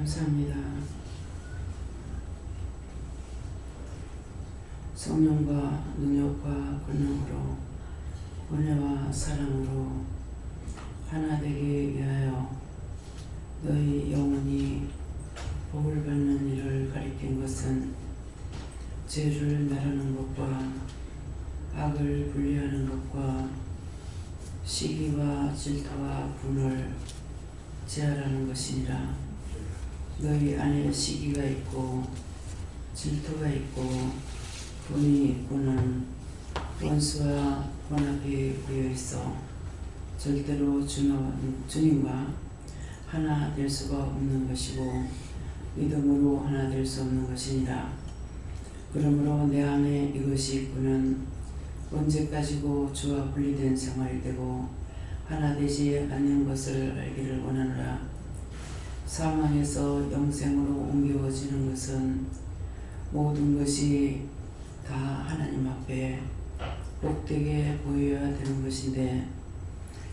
감사합니다. 성령과 능력과 권능으로 은혜와 사랑으로 하나 되게 위하여 너희 영혼이 복을 받는 일을 가리킨 것은 죄를 멸하는 것과 악을 분리하는 것과 시기와 질투와 분을 제하라는 것이니라. 너희 안에 시기가 있고 질투가 있고 분이 있고는 원수와 혼합이 되어 있어 절대로 주님과 하나 될 수가 없는 것이고 믿음으로 하나 될 수 없는 것이니라. 그러므로 내 안에 이것이 있고는 언제까지고 주와 분리된 생활이 되고 하나 되지 않는 것을 알기를 원하노라. 사망에서 영생으로 옮겨지는 것은 모든 것이 다 하나님 앞에 복되게 보여야 되는 것인데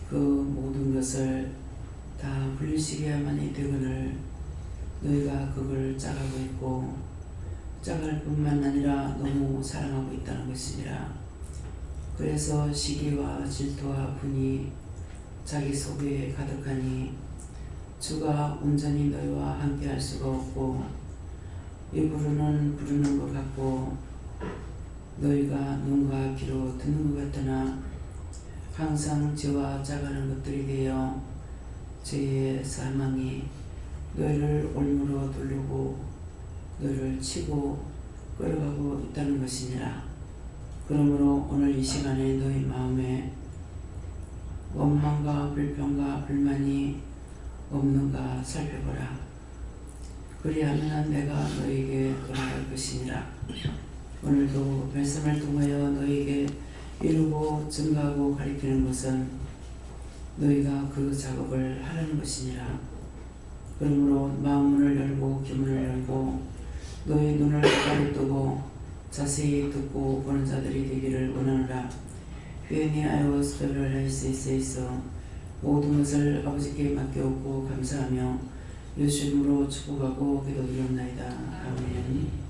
그 모든 것을 다 분리시켜야만이 되거늘 너희가 그걸 짜가고 있고 짜갈 뿐만 아니라 너무 사랑하고 있다는 것이니라. 그래서 시기와 질투와 분이 자기 속에 가득하니 주가 온전히 너희와 함께 할 수가 없고 입으로는 부르는 것 같고 너희가 눈과 귀로 듣는 것 같으나 항상 죄와 짜가는 것들이 되어 죄의 사망이 너희를 올무로 두르고 너희를 치고 끌어가고 있다는 것이니라. 그러므로 오늘 이 시간에 너희 마음에 원망과 불평과 불만이 없는가 살펴보라. 그리하면 내가 너희에게 돌아갈 것이니라. 오늘도 말씀을 통하여 너희에게 이루고 증가하고 가리키는 것은 너희가 그 작업을 하라는 것이니라. 그러므로 마음문을 열고 귀문을 열고 너희 눈을 가로 뜨고 자세히 듣고 보는 자들이 되기를 원하노라. When I was paralyzed 모든 것을 아버지께 맡겨오고 감사하며 예수 이름으로 축복하고 기도드렸나이다. 아멘.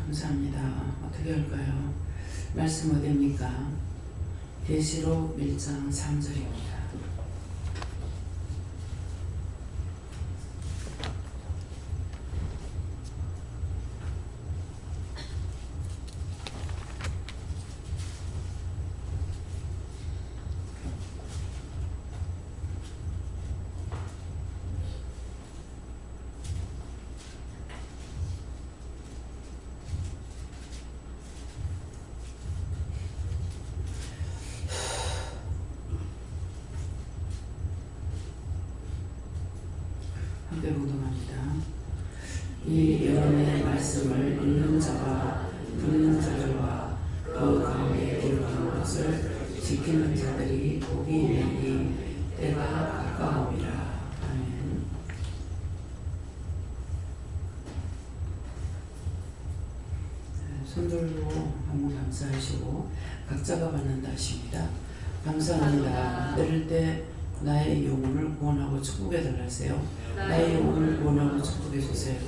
감사합니다. 어떻게 할까요? 말씀 어디입니까? 계시록 1장 3절입니다. 함께 공동합니다. 이 여러분의 말씀을 읽는 자와 듣는 자들과 그 가운데 기록한 것을 지키는 자들이 복이 있느니 때가 가까우니라. 아멘. 손들고 한번 감사하시고 각자가 받는다 하십니다. 감사합니다. 내릴 때 나의 영혼을 구원하고 축복해 달라세요. 나의 영혼을 구원하고 축복해 주세요.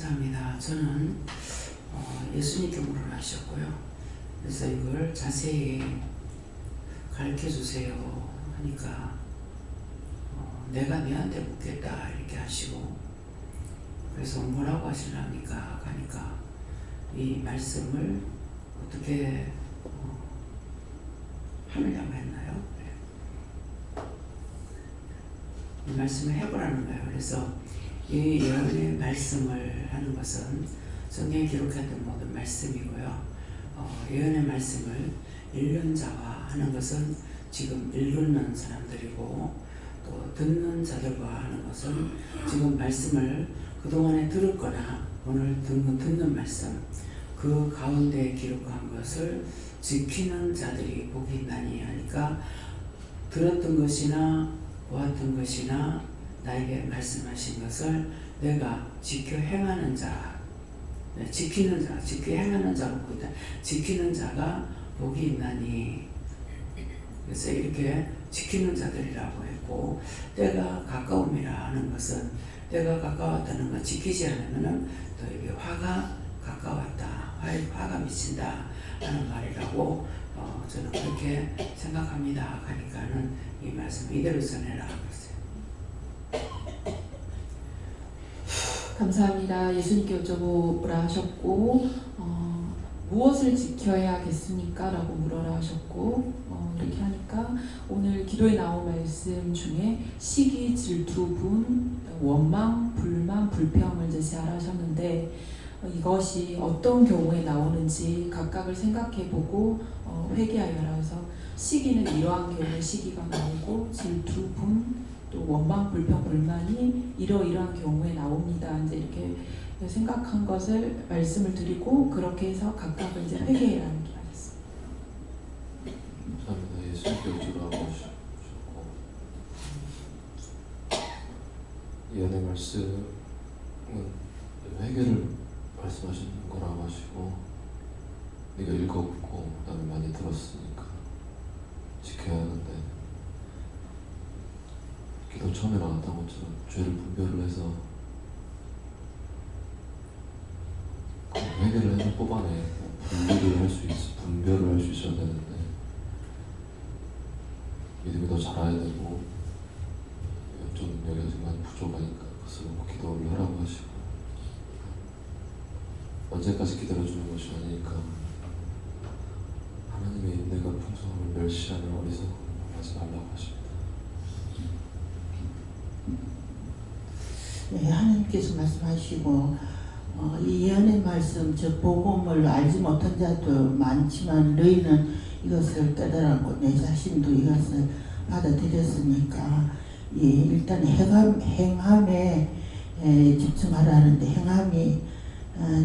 감사합니다. 저는 예수님께 물어나셨고요. 그래서 이걸 자세히 가르쳐 주세요 하니까 내가 너한테 묻겠다 이렇게 하시고, 그래서 뭐라고 하시려니까 하니까 이 말씀을 어떻게 하느냐고 했나요? 이 말씀을 해보라는 거예요. 그래서 이 예언의 말씀을 하는 것은 성경에 기록했던 모든 말씀이고요. 예언의 말씀을 읽는 자와 하는 것은 지금 읽는 사람들이고, 또 듣는 자들과 하는 것은 지금 말씀을 그동안에 들었거나 오늘 듣는 말씀, 그 가운데 기록한 것을 지키는 자들이 복이 있나니 하니까, 들었던 것이나 보았던 것이나 나에게 말씀하신 것을 내가 지켜 행하는 자, 지키는 자, 지켜 행하는 자로 보다 지키는 자가 복이 있나니. 그래서 이렇게 지키는 자들이라고 했고, 때가 가까움이라 하는 것은 때가 가까웠다는 것, 지키지 않으면 또 이게 화가 가까웠다, 화가 미친다 하는 말이라고 저는 그렇게 생각합니다 하니까는 이 말씀 이대로 전해라 그랬어요. 감사합니다. 예수님께 여쭤보라 하셨고, 무엇을 지켜야겠습니까? 라고 물어라 하셨고, 이렇게 하니까 오늘 기도에 나온 말씀 중에 시기, 질투, 분, 원망, 불만, 불평을 제시하라 하셨는데, 이것이 어떤 경우에 나오는지 각각을 생각해보고 회개하여라 해서, 시기는 이러한 경우에 시기가 나오고, 질투, 분, 또 원망, 불평, 불만이 이러이러한 경우에 나옵니다. 이제 이렇게 생각한 것을 말씀을 드리고, 그렇게 해서 각각을 이제 회개하는 게 하겠습니다. 감사합니다. 예수님께 여쭈라고 하셨고, 예언의 말씀은 회개를 말씀하시는 거라고 하시고, 네가 읽었고 그다음에 많이 들었으니까 지켜야 하는데, 기도 처음에 나왔던 것처럼 죄를 분별을 해서 그 회개를 해서 뽑아내고 분별을 할 수 있어야 되는데, 믿음이 더 자라야 되고 영적 능력이 아직 많이 부족하니까 그것을 놓고 기도를 하라고 하시고, 언제까지 기다려주는 것이 아니니까 하나님의 인내가 풍성함을 멸시하는 어리석음을 하지 말라고 하십니다. 네, 하나님께서 말씀하시고, 이 예언의 말씀, 즉 복음을 알지 못한 자도 많지만 너희는 이것을 깨달았고 내 자신도 이것을 받아들였으니까 일단 행함에 집중하라 하는데, 행함이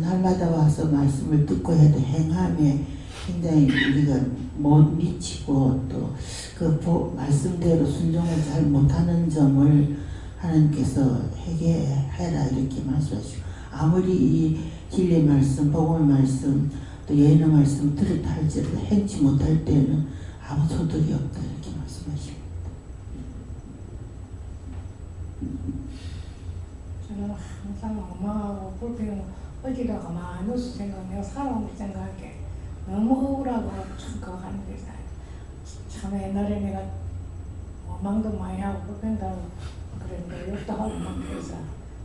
날마다 와서 말씀을 듣고 해도 행함에 굉장히 우리가 못 미치고 또 그 말씀대로 순종을 잘 못하는 점을 하나님께서 회개해라 이렇게 말씀하시고, 아무리 이 진리의 말씀, 복음의 말씀, 또 예언의 말씀 들었다 할지라도 행치 못할 때는 아무 소득이 없다 이렇게 말씀하십니다. 저는 항상 엉망하고 어디다가 많이 생각해요. 살아온 생각에 너무 억울하고 참 그거 하는 게 있어요. 참 옛날에 내가 원망도 많이 하고 불평도 그랬는데 욕도 하고 막 그래서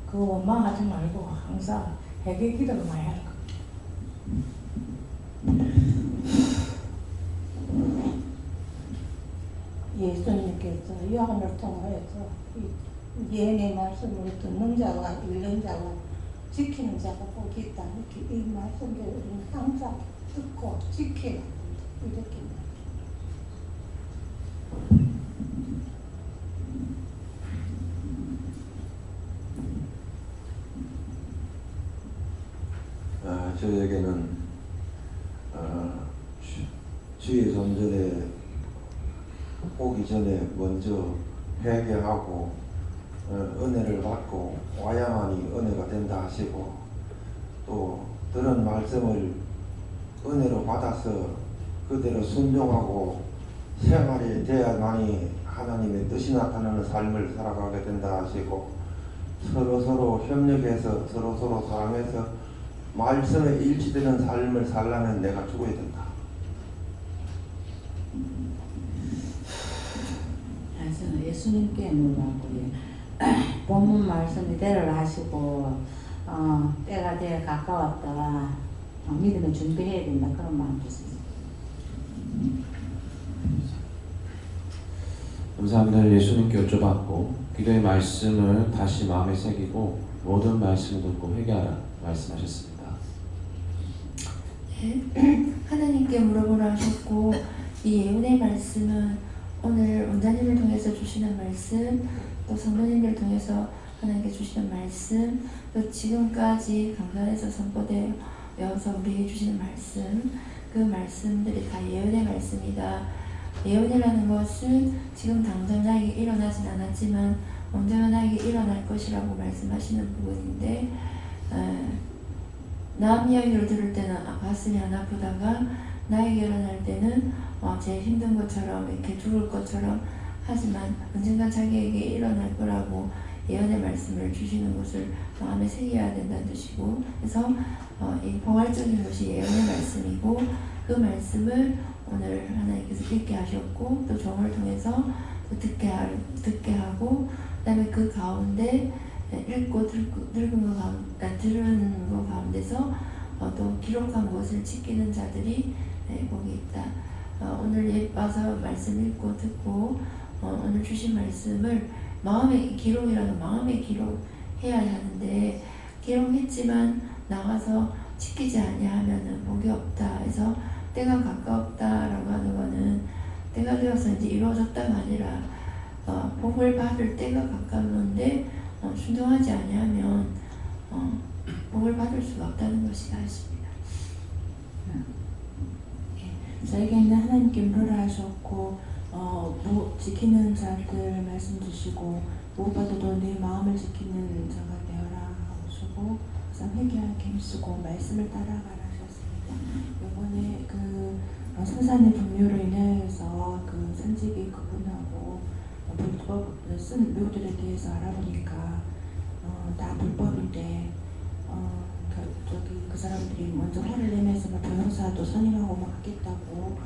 그 원망하지 말고 항상 회개 기도를 많이 하라. 예수님께서 요한을 통하여서 이 예언의 말씀을 듣는 자와 읽는 자와 지키는 자가 복이 있다. 이렇게 이 말씀을 우리는 항상 듣고 지켜야 합니다. 이렇게 저에게는 주의 존전에 오기 전에 먼저 회개하고 은혜를 받고 와야만이 은혜가 된다 하시고, 또 들은 말씀을 은혜로 받아서 그대로 순종하고 생활이 돼야만이 하나님의 뜻이 나타나는 삶을 살아가게 된다 하시고, 서로서로 협력해서 서로서로 사랑해서 말씀에 일치되는 삶을 살려면 내가 죽어야 된다. 저는 예수님께 물어보고요. 본문 말씀 이대로 하시고 때가 되어 가까웠다. 믿음을 준비해야 된다. 그런 마음 주세요. 감사합니다. 예수님께 여쭤봤고 기도의 말씀을 다시 마음에 새기고 모든 말씀을 듣고 회개하라 말씀하셨습니다. 하나님께 물어보라 하셨고, 이 예언의 말씀은 오늘 원장님을 통해서 주시는 말씀, 또 성도님들 통해서 하나님께 주시는 말씀, 또 지금까지 강단에서 선포되어서 우리에게 주시는 말씀, 그 말씀들이 다 예언의 말씀이다. 예언이라는 것은 지금 당장 나에게 일어나진 않았지만 언젠가 나에게 일어날 것이라고 말씀하시는 부분인데, 남 이야기를 들을 때는 가슴이 안 아프다가 나에게 일어날 때는 제일 힘든 것처럼 이렇게 죽을 것처럼, 하지만 언젠가 자기에게 일어날 거라고 예언의 말씀을 주시는 것을 마음에 새겨야 된다는 뜻이고, 그래서 이 포괄적인 것이 예언의 말씀이고, 그 말씀을 오늘 하나님께서 읽게 하셨고 또 종을 통해서 또 듣게 하고, 그 다음에 그 가운데 읽고 들은 것 가운데서 또 기록한 것을 지키는 자들이 복이 있다. 오늘 와서 말씀 읽고 듣고 오늘 주신 말씀을 마음의 기록이라는 마음에 기록해야 하는데, 기록했지만 나가서 지키지 아니하면은 복이 없다. 그래서 때가 가까웠다라고 하는 거는 때가 되어서 이제 이루어졌다가 아니라 복을 받을 때가 가까운데 순종하지 아니하면 복을 받을 수가 없다는 것이다 하십니다. 저에게는 하나님께 물으라 하셨고 지키는 자들 말씀 주시고, 무엇보다도 내 마음을 지키는 자가 되어라 하시고, 항상 회개하게 힘쓰고 말씀을 따라가라 하셨습니다. 이번에 성산의 분묘로 인해서 그 선지기 그분하고 불법 쓴 묘들에 대해서 알아보니까 다 불법인데 그 사람들이 먼저 화를 내면서 변호사도 선임하고 막 하겠다고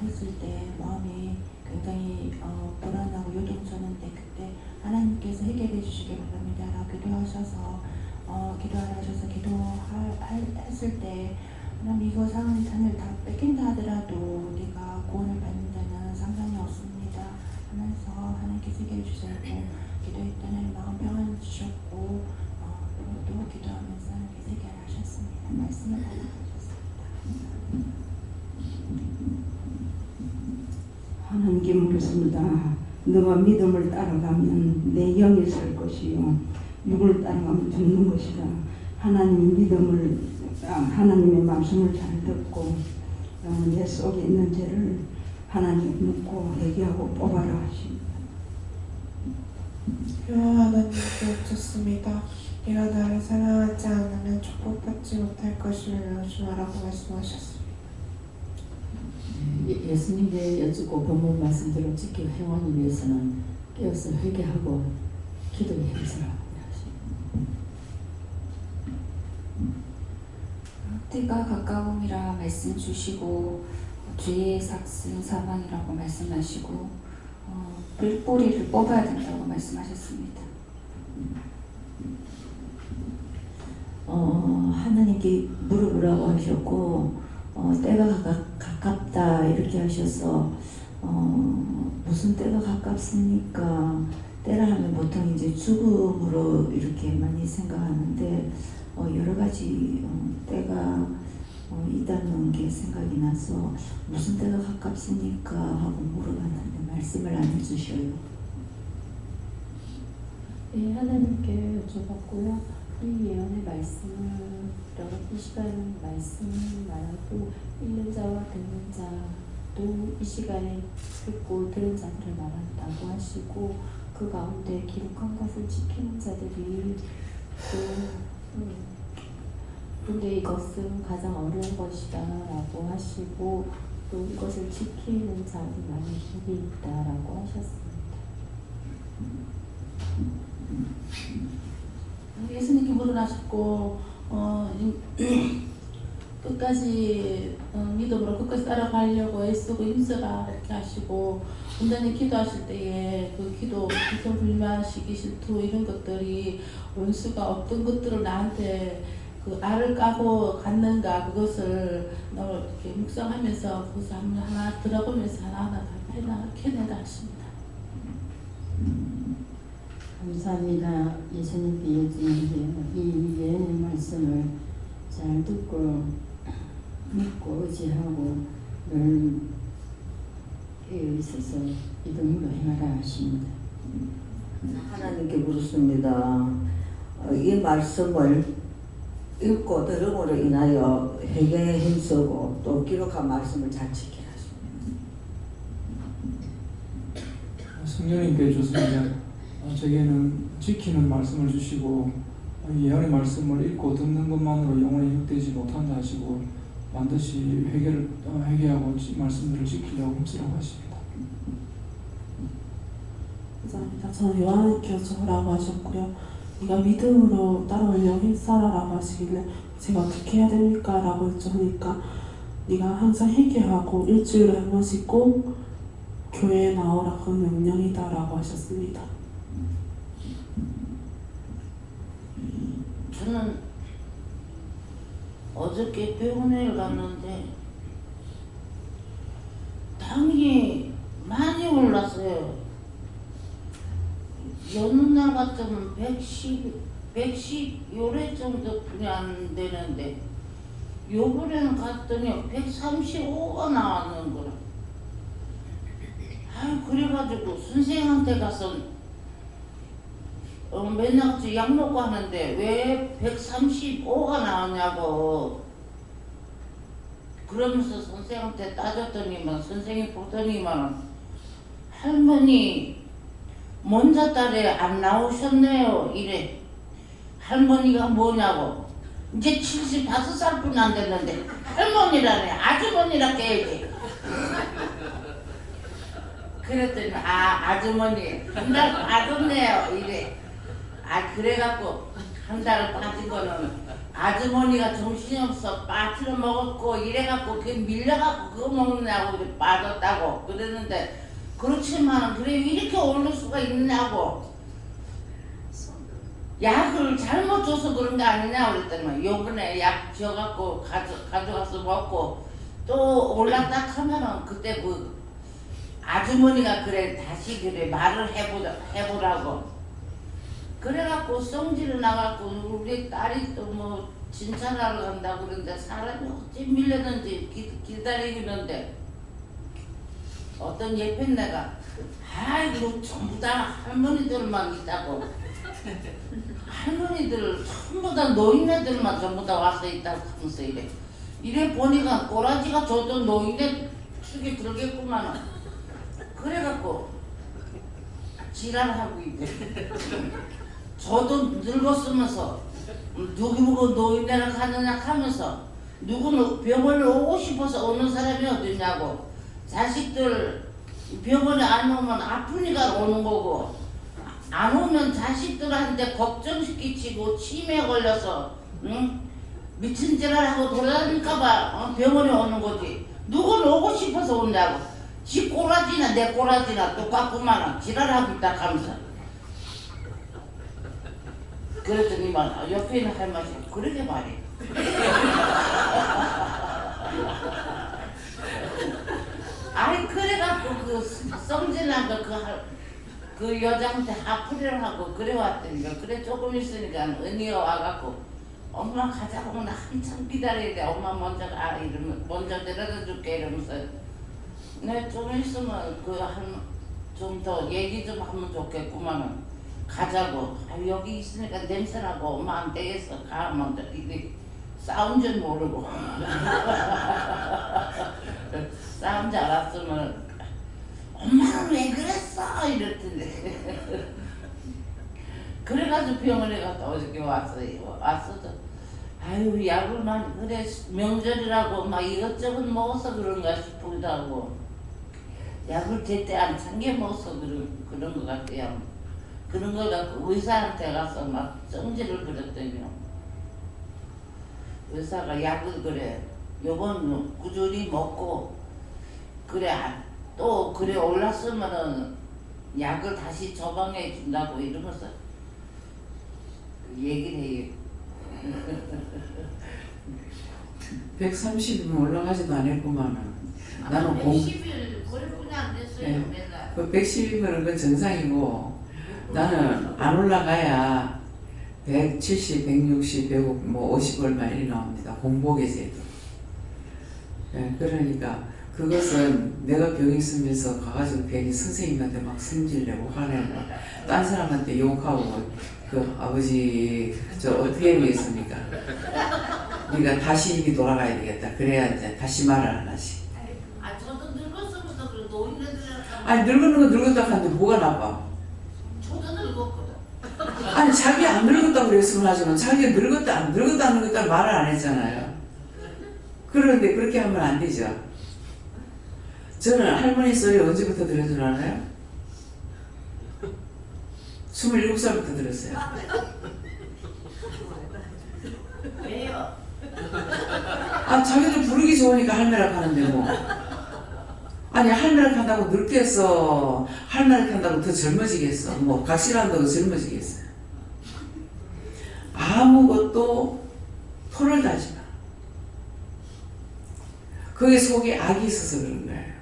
했을 때 마음이 굉장히 불안하고 요동쳤는데, 그때 하나님께서 해결해 주시기 바랍니다 라고 기도하셔서 기도했을 때, 하나님 이거 상을 다 뺏긴다 하더라도 네가 구원을 받는 자는 상관이 없습니다 하면서 하나님께서 해결해 주시고, 기도했더니 마음 평안 주셨고 또 기도하면서 하나님께서 해결하셨습니다. 말씀을 받아주셨습니다. 하나님께 묻습니다. 너가 믿음을 따라가면 내 영이 살 것이요 육을 따라가면 죽는 것이다. 하나님의 말씀을 잘 듣고 내 속에 있는 죄를 하나님 묻고 회개하고 뽑아라 하십니다. 하나님께 여쭙습니다. 네가 나를 사랑하지 않으면 축복받지 못할 것이며 조심하라고 말씀하셨습니다. 예수님께 여쭙고 본문 말씀대로 지켜 행하기 위해서는 깨어서 회개하고 기도에 힘쓰라고 하십니다. 때가 가까움이라 말씀 주시고 죄의 삭슨 사망이라고 말씀하시고 뿔뿌리를 뽑아야 된다고 말씀하셨습니다. 하나님께 물어보라고 하셨고 때가 가깝다 이렇게 하셔서 무슨 때가 가깝습니까? 때라 하면 보통 이제 죽음으로 이렇게 많이 생각하는데 여러 가지 때가 있다는 게 생각이 나서 무슨 때가 가깝습니까? 하고 물어봤는데 말씀을 안 해주셔요. 예, 하나님께 여쭤봤고요. 이 예언의 말씀을 이 시간 말씀 말하고 읽는 자와 듣는 자도 이 시간에 듣고 들은 자들을 말한다고 하시고 그 가운데 기록한 것을 지키는 자들이 근데 이것은 가장 어려운 것이다 라고 하시고 또 이것을 지키는 자들이 많이 힘이 있다라고 하셨습니다. 예수님께 물어나셨고 끝까지 믿음으로 끝까지 따라가려고 애쓰고 힘써라 이렇게 하시고 온전히 기도하실 때에 그 기도, 불만, 시기, 질투 이런 것들이 원수가 어떤 것들을 나한테 그 알을 까고 갔는가 그것을 이렇게 묵상하면서 그것을 하나 들어보면서 하나하나 다 캐내다 하십니다. 감사합니다. 예수님께 여쭈는데 이 예언의 말씀을 잘 듣고 믿고 의지하고 늘 깨어 있어서 믿음으로 행하라 하십니다. 하나님께 묻습니다. 이 말씀을 읽고 들음으로 인하여 회개에 힘쓰고 또 기록한 말씀을 잘 지키라 하십니다. 성령님께 주시는데 제게는 지키는 말씀을 주시고 예언의 말씀을 읽고 듣는 것만으로 영혼이 육되지 못한다 하시고 반드시 회개하고 말씀들을 지키려고 힘쓰라고 하십니다. 감사합니다. 저는 요한께 여쭤보라고 하셨고요. 네가 믿음으로 따라오려고 힘써라라고 하시길래 제가 어떻게 해야 됩니까? 라고 여쭤보니까 네가 항상 회개하고 일주일에 한 번씩 꼭 교회에 나오라고 명령이다 라고 하셨습니다. 저는 어저께 병원에 갔는데 당이 많이 올랐어요. 여느 날 같으면 110 요래 정도뿐이 안 되는데 요번에는 갔더니 135가 나왔는 거라. 그래가지고 선생님한테 가서 맨날 같이 약 먹고 하는데 왜 135가 나왔냐고 그러면서 선생님한테 따졌더니만 선생님 보더니만 할머니 먼저 달에 안 나오셨네요 이래. 할머니가 뭐냐고 이제 75살뿐이 안 됐는데 할머니라네. 아주머니라 깨야지. 그랬더니 아주머니 한 달 빠졌네요 이래. 그래갖고 한 달 빠진 거는 아주머니가 정신이 없어 빠트려 먹었고 이래갖고 그게 밀려갖고 그거 먹느냐고 그래 빠졌다고 그랬는데 그렇지만 그래 이렇게 오를 수가 있느냐고 약을 잘못 줘서 그런 거 아니냐 그랬더니 요번에 약 줘갖고 가져가서 먹고 또 올랐다 하면은 그때 그 아주머니가 그래 다시 그래 말을 해보라고 그래갖고 성질을 나갖고 우리 딸이 또 뭐 진찰하러 간다고 그러는데 사람이 어찌 밀려든지 기다리는데 어떤 예편네가 아이고 전부 다 할머니들만 있다고 할머니들 전부 다 노인네들만 전부 다 와서 있다고 하면서 이래 보니까 꼬라지가 저도 노인네 축에 들겠구만. 그래갖고 지랄하고 있대. 저도 늙었으면서 누구 노인네를 가느냐 하면서 누구는 병원에 오고 싶어서 오는 사람이 어딨냐고. 자식들 병원에 안 오면 아프니까 오는 거고 안 오면 자식들한테 걱정시키고 치매에 걸려서 응? 미친 짓을 하고 돌아다닐까봐 병원에 오는 거지. 누군 오고 싶어서 온다고. 지 꼬라지나 내 꼬라지나 똑같구만. 지랄하고 있다 하면서. 그랬더니만 옆에 있는 할머니 그러게 말이야. 아니 그래갖고 그 성질난 그 여자한테 하프를 하고 그래 왔더니까 그래 조금 있으니까 은희가 와갖고 엄마 가자고 하면 한참 기다려야 돼. 엄마 먼저 가 이러면 먼저 데려다 줄게 이러면서 내 좀 있으면 그 좀 더 얘기 좀 하면 좋겠구만은 가자고. 아, 여기 있으니까 냄새나고 엄마 안 되겠어. 가 먼저 이게 싸운 줄 모르고 싸움 잘 알았으면 엄마는 왜 그랬어 이럴 텐데. 그래가지고 병원에 갔다 어저께 왔어요. 왔어도 아유 약을 많이 그래 명절이라고 막 이것저것 먹어서 그런가 싶기도 하고 약을 제때 안 챙겨 먹어서 그런 것 같아요. 그런 거 갖고 의사한테 가서 막 성질을 부렸더니 의사가 약을 그래 요건 꾸준히 먹고 그래 또 그래 올랐으면은 약을 다시 처방해 준다고 이러면서 얘기를 해요. 130이면 올라가지도 않았구만은. 나는 110일 그래뿐이 안 됐어요. 네. 맨날. 그 110이면 그 정상이고 나는 안 올라가야 170, 160, 150, 뭐 50 얼마 이리 나옵니다. 공복의 제도. 네, 그러니까 그것은 내가 병 있으면서 가가지고 괜히 선생님한테 막 성질내고 화내고 딴 사람한테 욕하고 그 아버지 저 어떻게 하겠습니까? 네가 다시 입이 돌아가야 되겠다. 그래야 이제 다시 말을 안 하지. 아 저도 늙었으면서 그래 노인네들이랑 아니 늙는 거 늙었다 하는데 뭐가 나빠? 저도 늙었거든. 아니 자기 안 늙었다고 그랬으면 하지만 자기가 늙었다 안 늙었다 말을 안 했잖아요. 그런데 그렇게 하면 안 되죠. 저는 할머니 소리 언제부터 들은 줄 알아요? 27살부터 들었어요. 왜요? 아 자기들 부르기 좋으니까 할매락 하는데 뭐. 아니 할매락 한다고 늙겠어. 할매락 한다고 더 젊어지겠어. 뭐 각시한다고 젊어지겠어요. 아무것도 토를 다지 마. 거기 속에 악이 있어서 그런 거예요.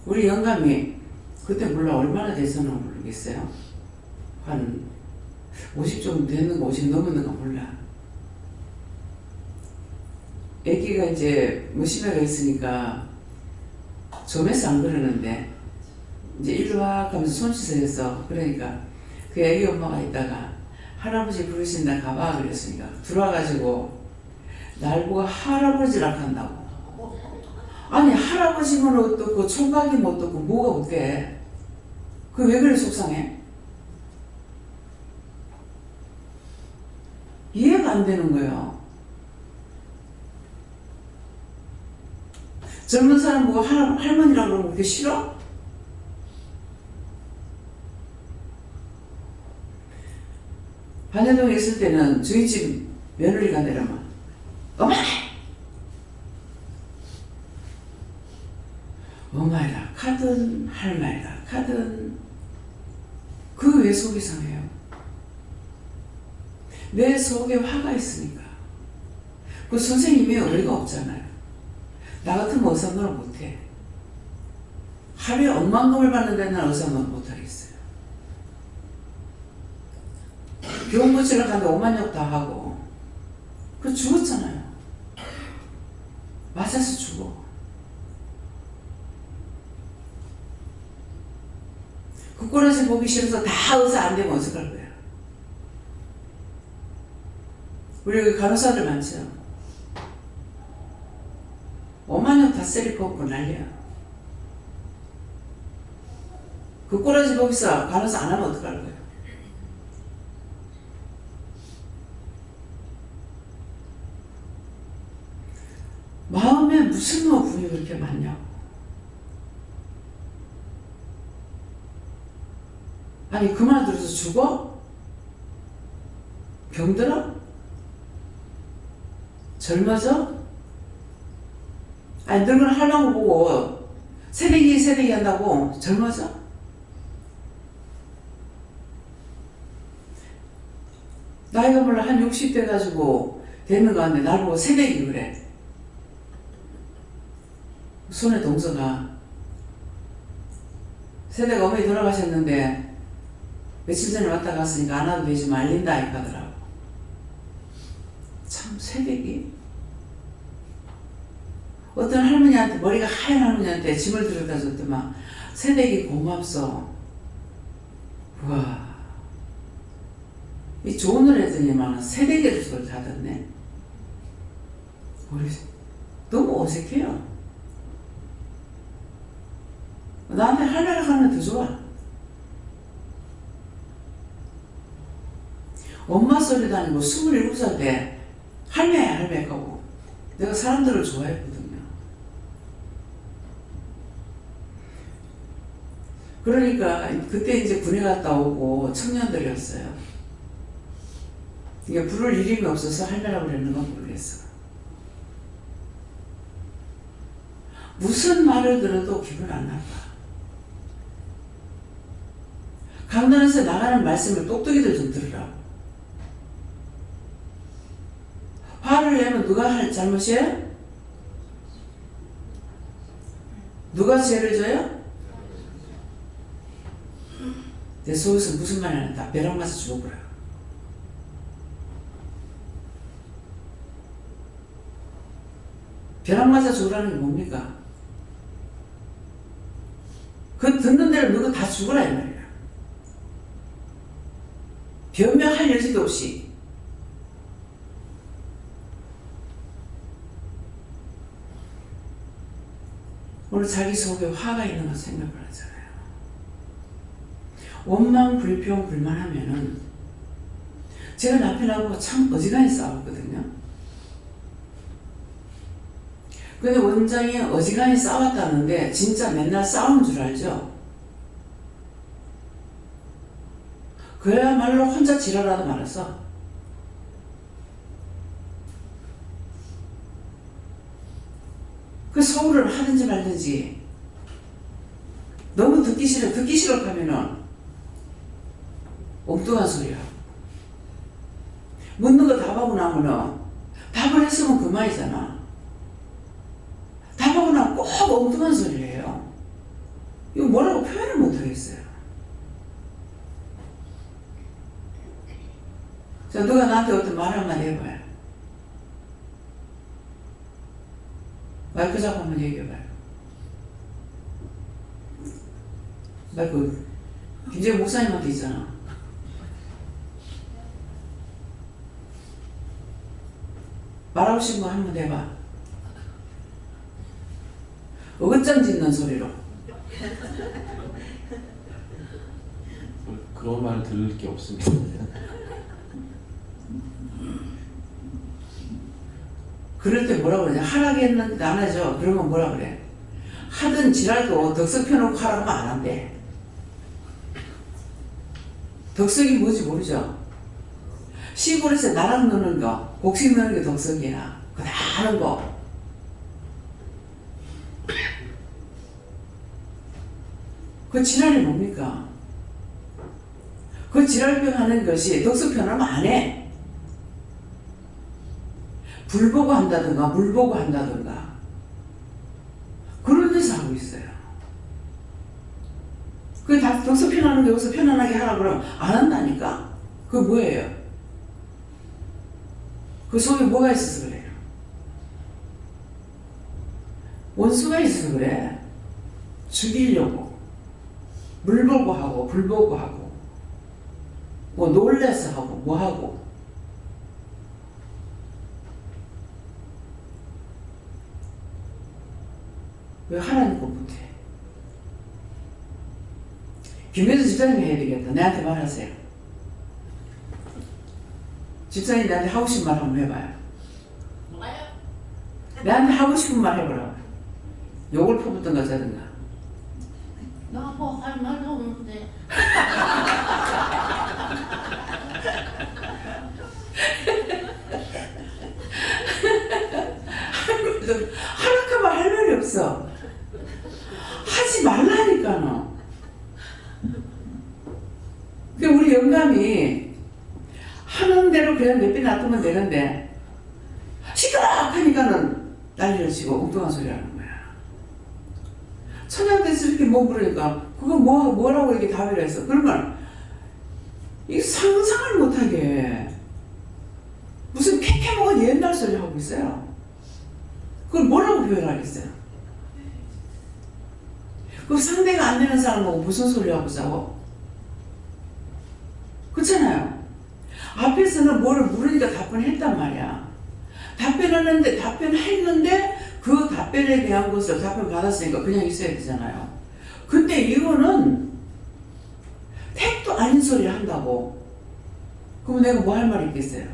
우리 영감이 그때 몰라 얼마나 됐었나 모르겠어요. 한 50 좀 됐는가 50 넘었는가 몰라. 애기가 이제 무심해가 있으니까 점에서 안 그러는데 이제 일로 와 하면서 손짓을 그러니까 그 애기 엄마가 있다가 할아버지 부르신다 가봐 그랬으니까 들어와가지고 날 보고 할아버지라 한다고. 아니 할아버지면 어떻고 총각이면 어떻고 뭐가 어때? 그 왜 그래 속상해? 이해가 안 되는 거예요. 젊은 사람 보고 할머니라 그러면 그게 싫어? 반야동에 있을 때는 저희 집 며느리가 내려면 어머! 엄마이라 카든 할머니라 카든 그 왜 속이 상해요? 내 속에 화가 있으니까. 그 선생님이 어이가 없잖아요. 나 같으면 의사노릇 못해. 하루에 억만금을 받는데 난 의사노릇 못하겠어요. 병 고치러 가는데 오만역 다 하고 그 죽었잖아요. 맞아서 죽어. 그 꼬라지 보기 싫어서 다 의사 안 되면 어떡할 거야. 우리 여기 간호사들 많죠. 오만역 다 세리 걷고 난리야. 그 꼬라지 보기서 간호사 안 하면 어떡할 거야. 마음에 무슨 분이 그렇게 많냐고. 아니 그 말 들어서 죽어? 병들어? 젊어져? 아니 늙은 할망구 보고 새내기 한다고 젊어져? 나이가 몰라 한 60대 가지고 되는 거 같은데 날 보고 새내기 그래. 손에 동서가 새내가 어머니 돌아가셨는데 며칠 전에 왔다 갔으니까 안 와도 되지 말린다 이까더라고. 참 새내기? 어떤 할머니한테 머리가 하얀 할머니한테 짐을 들여다 줬더만 새내기 고맙소. 우와 이 좋은 노래 했더니만 새내기를 소리 다 듣네. 우리 너무 어색해요. 나한테 할매라 하면 더 좋아. 엄마 소리도 아니고 27살 때 할매 하고 내가 사람들을 좋아했거든요. 그러니까 그때 이제 군에 갔다 오고 청년들이었어요. 이게 부를 이름이 없어서 할매라고 그랬는가 모르겠어. 무슨 말을 들어도 기분 안 나빠. 강단에서 나가는 말씀을 똑똑이들 좀 들으라고. 화를 내면 누가 할 잘못이에요? 누가 죄를 져요? 내 속에서 무슨 말이 나는다. 벼락 맞아 죽어버려. 벼락 맞아 죽으라는 게 뭡니까? 그 듣는 대로 누가 다 죽으라 이 말이야. 변명할 여지도 없이. 오늘 자기 속에 화가 있는 거 생각을 하잖아요. 원망, 불평, 불만하면은 제가 남편하고 참 어지간히 싸웠거든요. 근데 원장이 어지간히 싸웠다는데 진짜 맨날 싸우는 줄 알죠? 그야말로 혼자 지랄하다 말았어. 그 서울을 하든지 말든지 너무 듣기 싫어 하면은 엉뚱한 소리야. 묻는 거 답하고 나면은 답을 했으면 그만이잖아. 답하고 나면 꼭 엉뚱한 소리를 해요. 이거 뭐라고 표현을 못하겠어요. 자, 누가 나한테 어떤 말 한마디 해봐요. 마이크 잡고 한번 얘기해봐요. 마이크 김재희 목사님한테 있잖아. 말하고 싶은 거 한번 해봐. 어긋장 짓는 소리로. 그런 말을 들을 게 없습니다. 그럴 때 뭐라 그러냐. 하라고 했는데 안 하죠. 그러면 뭐라 그래. 하든 지랄도 덕석 펴놓고 하라고 하면 안 한대. 덕석이 뭔지 모르죠. 시골에서 나랑 노는 거, 곡식 노는 게 덕석이야. 그거 다 하는 거. 그 지랄이 뭡니까? 그 지랄병 하는 것이 덕석 펴놓으면 안 해. 불 보고 한다든가 물 보고 한다든가 그런 데서 하고 있어요. 그게 다 덕석 펴놓는 게 여기서 편안하게 하라 그러면 안 한다니까? 그게 뭐예요? 그 속에 뭐가 있어서 그래요? 원수가 있어서 그래. 죽이려고 물 보고 하고 불 보고 하고 뭐 놀래서 하고 뭐 하고. 왜 하라는 거 못해? 김혜수 집사님이 해야 되겠다. 내한테 말하세요. 집사님 나한테 하고 싶은 말 한번 해봐요. 뭐가요? 나한테 하고 싶은 말 해보라고. 욕을 퍼붓던가 자든가. 나 뭐 할 말도 없는데. 하락하면 할 말이 사람이 하는 대로 그냥 내비 놔두면 되는데 시끄럽 하니까는 난리를 치고 엉뚱한 소리 하는 거야. 천양대에서 이렇게 뭐 부르니까 그거 뭐라고 이렇게 답을 했어. 그러면 이 상상을 못하게 무슨 캐캐 먹은 옛날 소리 하고 있어요. 그걸 뭐라고 표현하겠어요? 그 상대가 안 되는 사람하고 무슨 소리 하고 싸워? 그렇잖아요. 앞에서는 뭐를 물으니까 답변했단 말이야. 답변했는데 그 답변에 대한 것을 답변 받았으니까 그냥 있어야 되잖아요. 근데 이거는 택도 아닌 소리 한다고. 그럼 내가 뭐 할 말이 있겠어요?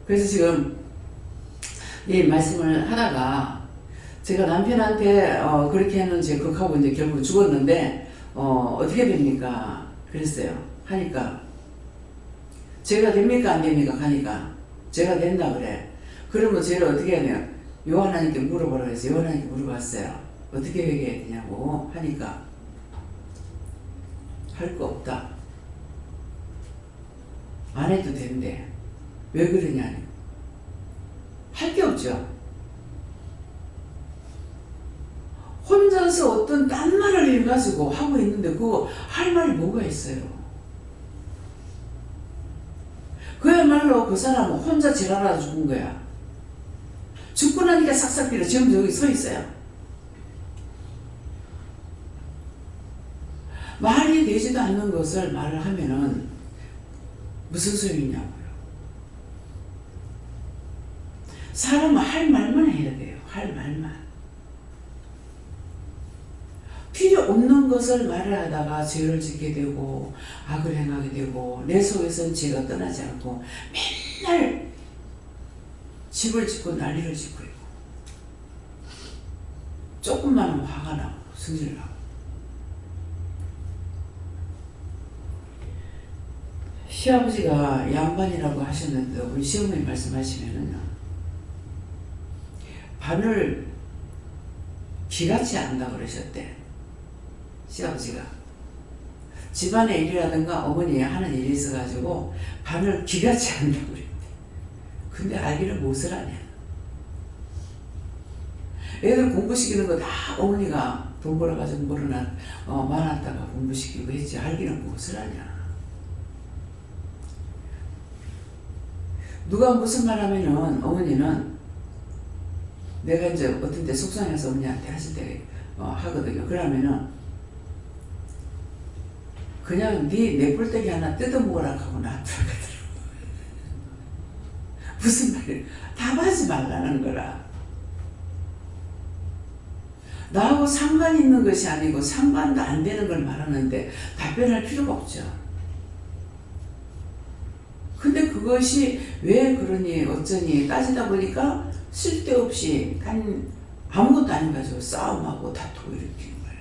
그래서 지금 이 말씀을 하다가 제가 남편한테 그렇게 했는지 극하고 이제 결국 죽었는데 어떻게 됩니까? 그랬어요. 하니까 제가 됩니까 안 됩니까? 하니까 제가 된다 그래. 그러면 쟤를 어떻게 해야 돼요? 요한하나님께 물어보라 그래서 요한하나님께 물어봤어요. 어떻게 회개해야 되냐고 하니까 할 거 없다. 안 해도 된대. 왜 그러냐? 할 게 없죠. 혼자서 어떤 딴 말을 해가지고 하고 있는데 그거 할 말이 뭐가 있어요? 그야말로 그 사람은 혼자 지랄하다 죽은 거야. 죽고 나니까 싹싹 빌어. 지금 여기 서 있어요. 말이 되지도 않는 것을 말을 하면은 무슨 소용이냐고요. 사람은 할 말만 해야 돼요. 할 말만. 필요 없는 것을 말을 하다가 죄를 짓게 되고 악을 행하게 되고 내 속에서는 죄가 떠나지 않고 맨날 집을 짓고 난리를 짓고 있고 조금만 하면 화가 나고 승질 나고. 시아버지가 양반이라고 하셨는데 우리 시어머니 말씀하시면은요, 바늘 기같이 안다 그러셨대. 시아버지가 집안의 일이라든가 어머니 하는 일이 있어가지고 바늘 기같이 안다고 그랬대. 근데 알기는 무엇을 하냐. 애들 공부시키는 거 다 어머니가 돈 벌어가지고 많았다가 공부시키고 했지. 알기는 무엇을 하냐. 누가 무슨 말 하면은 어머니는 내가 이제 어떤 때 속상해서 어머니한테 하실 때 하거든요. 그러면은 그냥 네 내뿔떼기 하나 뜯어먹으라 하고 놔두라거든. 무슨 말이야. 답하지 말라는 거라. 나하고 상관 있는 것이 아니고 상관도 안 되는 걸 말하는데 답변할 필요가 없죠. 근데 그것이 왜 그러니 어쩌니 따지다 보니까 쓸데없이 아무것도 아닌 가지고 싸움하고 다투고 일으키는 거예요.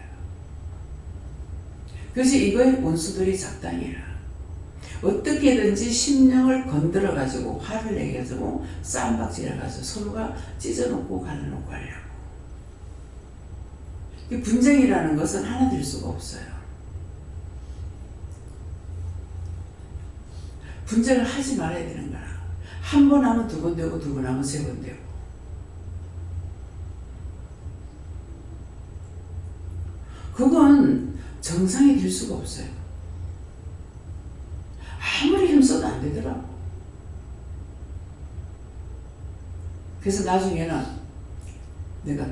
그래서 이거의 원수들이 작당이라. 어떻게든지 심령을 건드려 가지고 화를 내게 가지고 싸움박질해 가지고 서로가 찢어놓고 갈라놓고 하려고. 이 분쟁이라는 것은 하나 될 수가 없어요. 분쟁을 하지 말아야 되는 거야. 한 번 하면 두 번 되고 두 번 하면 세 번 되고. 그건 정상이 될 수가 없어요. 아무리 힘써도 안 되더라고. 그래서 나중에는 내가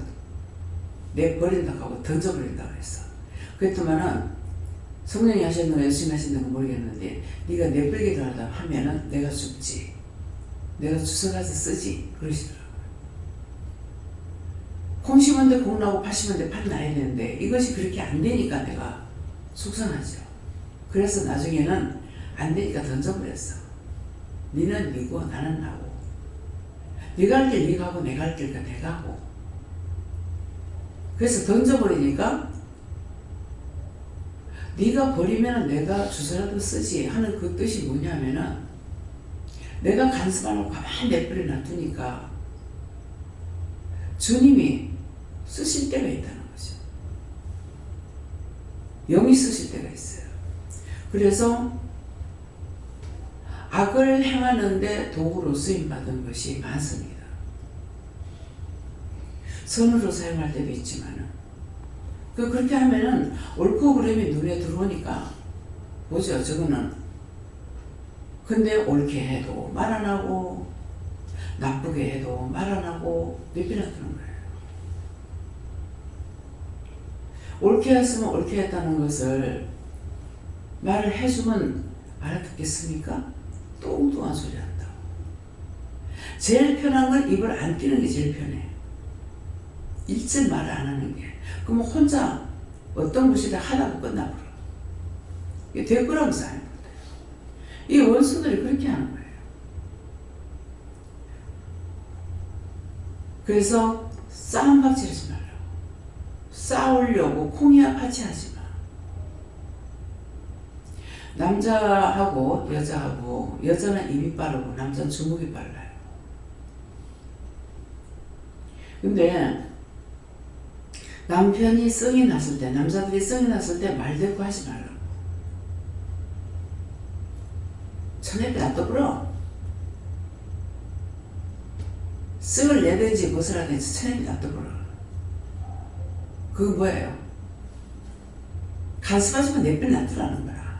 내버린다고 하고 던져버린다고 했어. 그랬더만은 성령이 하셨는 거 열심히 하시는 거 모르겠는데 네가 내버리기도 하다 하면은 내가 죽지. 내가 주워가서 쓰지. 그러시더라고요. 콩 심은데 콩 나고 팥 심은데 팥 나야 되는데 이것이 그렇게 안 되니까 내가 속상하죠. 그래서 나중에는 안 되니까 던져버렸어. 니는 니고 나는 나고. 네가 할 길 네가 하고 내가 할 길 내가 하고. 그래서 던져버리니까 네가 버리면 내가 주소라도 쓰지 하는 그 뜻이 뭐냐면은 내가 간섭 안 하고 가만히 내버려 놔두니까 주님이 쓰실 때가 있다는 거죠. 영이 쓰실 때가 있어요. 그래서 악을 행하는데 도구로 쓰임받은 것이 많습니다. 선으로 사용할 때도 있지만은 그렇게 하면은 옳고 그름이 눈에 들어오니까 보죠. 저거는 근데 옳게 해도 말 안 하고 나쁘게 해도 말 안 하고 내비놔두는 거예요. 옳게 했으면 옳게 했다는 것을 말을 해주면 알아듣겠습니까? 뚱뚱한 소리 한다고. 제일 편한 건 입을 안 띄는 게 제일 편해. 일절 말을 안 하는 게. 그럼 혼자 어떤 것이든 하다가 끝나버려. 이게 대꾸라고 쌓이는 거예요. 이 원수들이 그렇게 하는 거예요. 그래서 싸움 박치하지 말라고. 싸우려고 콩이야 파치하지 마. 남자하고 여자하고 여자는 입이 빠르고 남자는 주먹이 빨라요. 근데 남편이 성이 났을 때, 남자들이 성이 났을 때 말대꾸 하지 말라고. 천혜비 놔둬버려. 성을 내든지 벗으라든지 천혜비 놔둬버려. 그거 뭐예요? 간섭하지만 내빼 놔두라는 거야.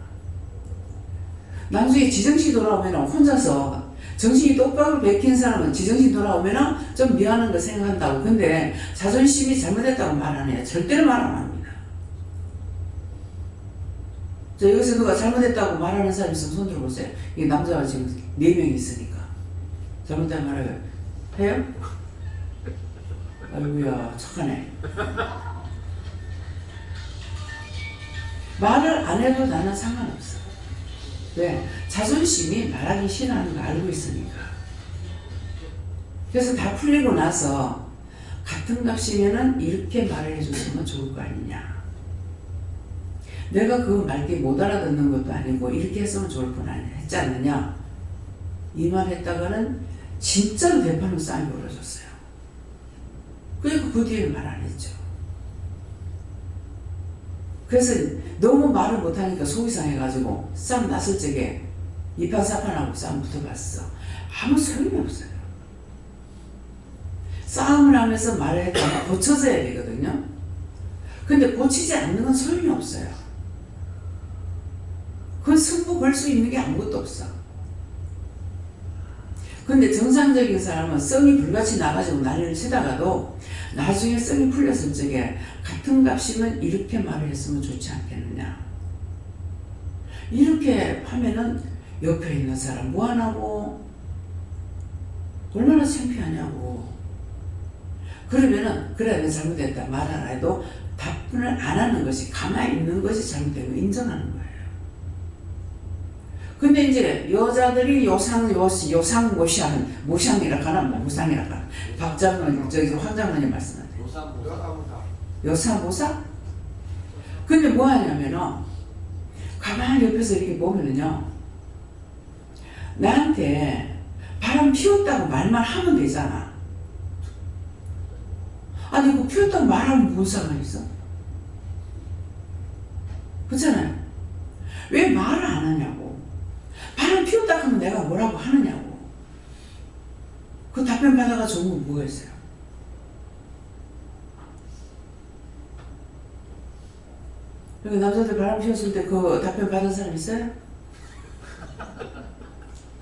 나중에 지정신 돌아오면 혼자서 정신이 똑바로 베낀 사람은 지정신 돌아오면 좀 미안한 거 생각한다고. 근데 자존심이 잘못했다고 말 안 해요. 절대로 말 안 합니다. 저 여기서 누가 잘못했다고 말하는 사람 있으면 손 들어보세요. 이게 남자가 지금 4명 있으니까. 잘못된 말을 해요? 아이고야 착하네. 말을 안 해도 나는 상관없어. 왜? 자존심이 말하기 싫어하는 거 알고 있으니까. 그래서 다 풀리고 나서 같은 값이면은 이렇게 말을 해줬으면 좋을 거 아니냐. 내가 그 말귀 못 알아듣는 것도 아니고 이렇게 했으면 좋을 뻔 아니냐 했지 않느냐. 이 말 했다가는 진짜로 대파는 싸움이 벌어졌어요. 그리고 그 뒤에는 말 안 했죠. 그래서 너무 말을 못하니까 속이 상해가지고 싸움 났을 적에 이판사판하고 싸움 붙어봤어. 아무 소용이 없어요. 싸움을 하면서 말을 했다가 고쳐져야 되거든요. 근데 고치지 않는 건 소용이 없어요. 그건 승부 걸 수 있는 게 아무것도 없어. 근데 정상적인 사람은 성이 불같이 나가지고 난리를 치다가도 나중에 성이 풀렸을 적에 같은 값이면 이렇게 말을 했으면 좋지 않겠느냐. 이렇게 하면은 옆에 있는 사람 뭐하냐고, 얼마나 창피하냐고. 그러면은 그래 내가 잘못했다 말 안 해도 답변을 안 하는 것이, 가만히 있는 것이 잘못된 거 인정하는 거예요. 근데 이제 여자들이 모상이라 하나, 모상이라 하나. 박장로님, 저기 황장로님 말씀하세요. 여사모사? 근데 뭐 하냐면은, 가만히 옆에서 이렇게 보면은요, 나한테 바람 피웠다고 말만 하면 되잖아. 아니, 그 피웠다고 말하면 뭔 상관 있어? 그렇잖아요. 왜 말을 안 하냐고. 바람 피웠다 하면 내가 뭐라고 하느냐고. 그 답변 받아가 좋은 건 뭐가 있어요? 여기 남자들 바람 피웠을 때 그 답변 받은 사람 있어요?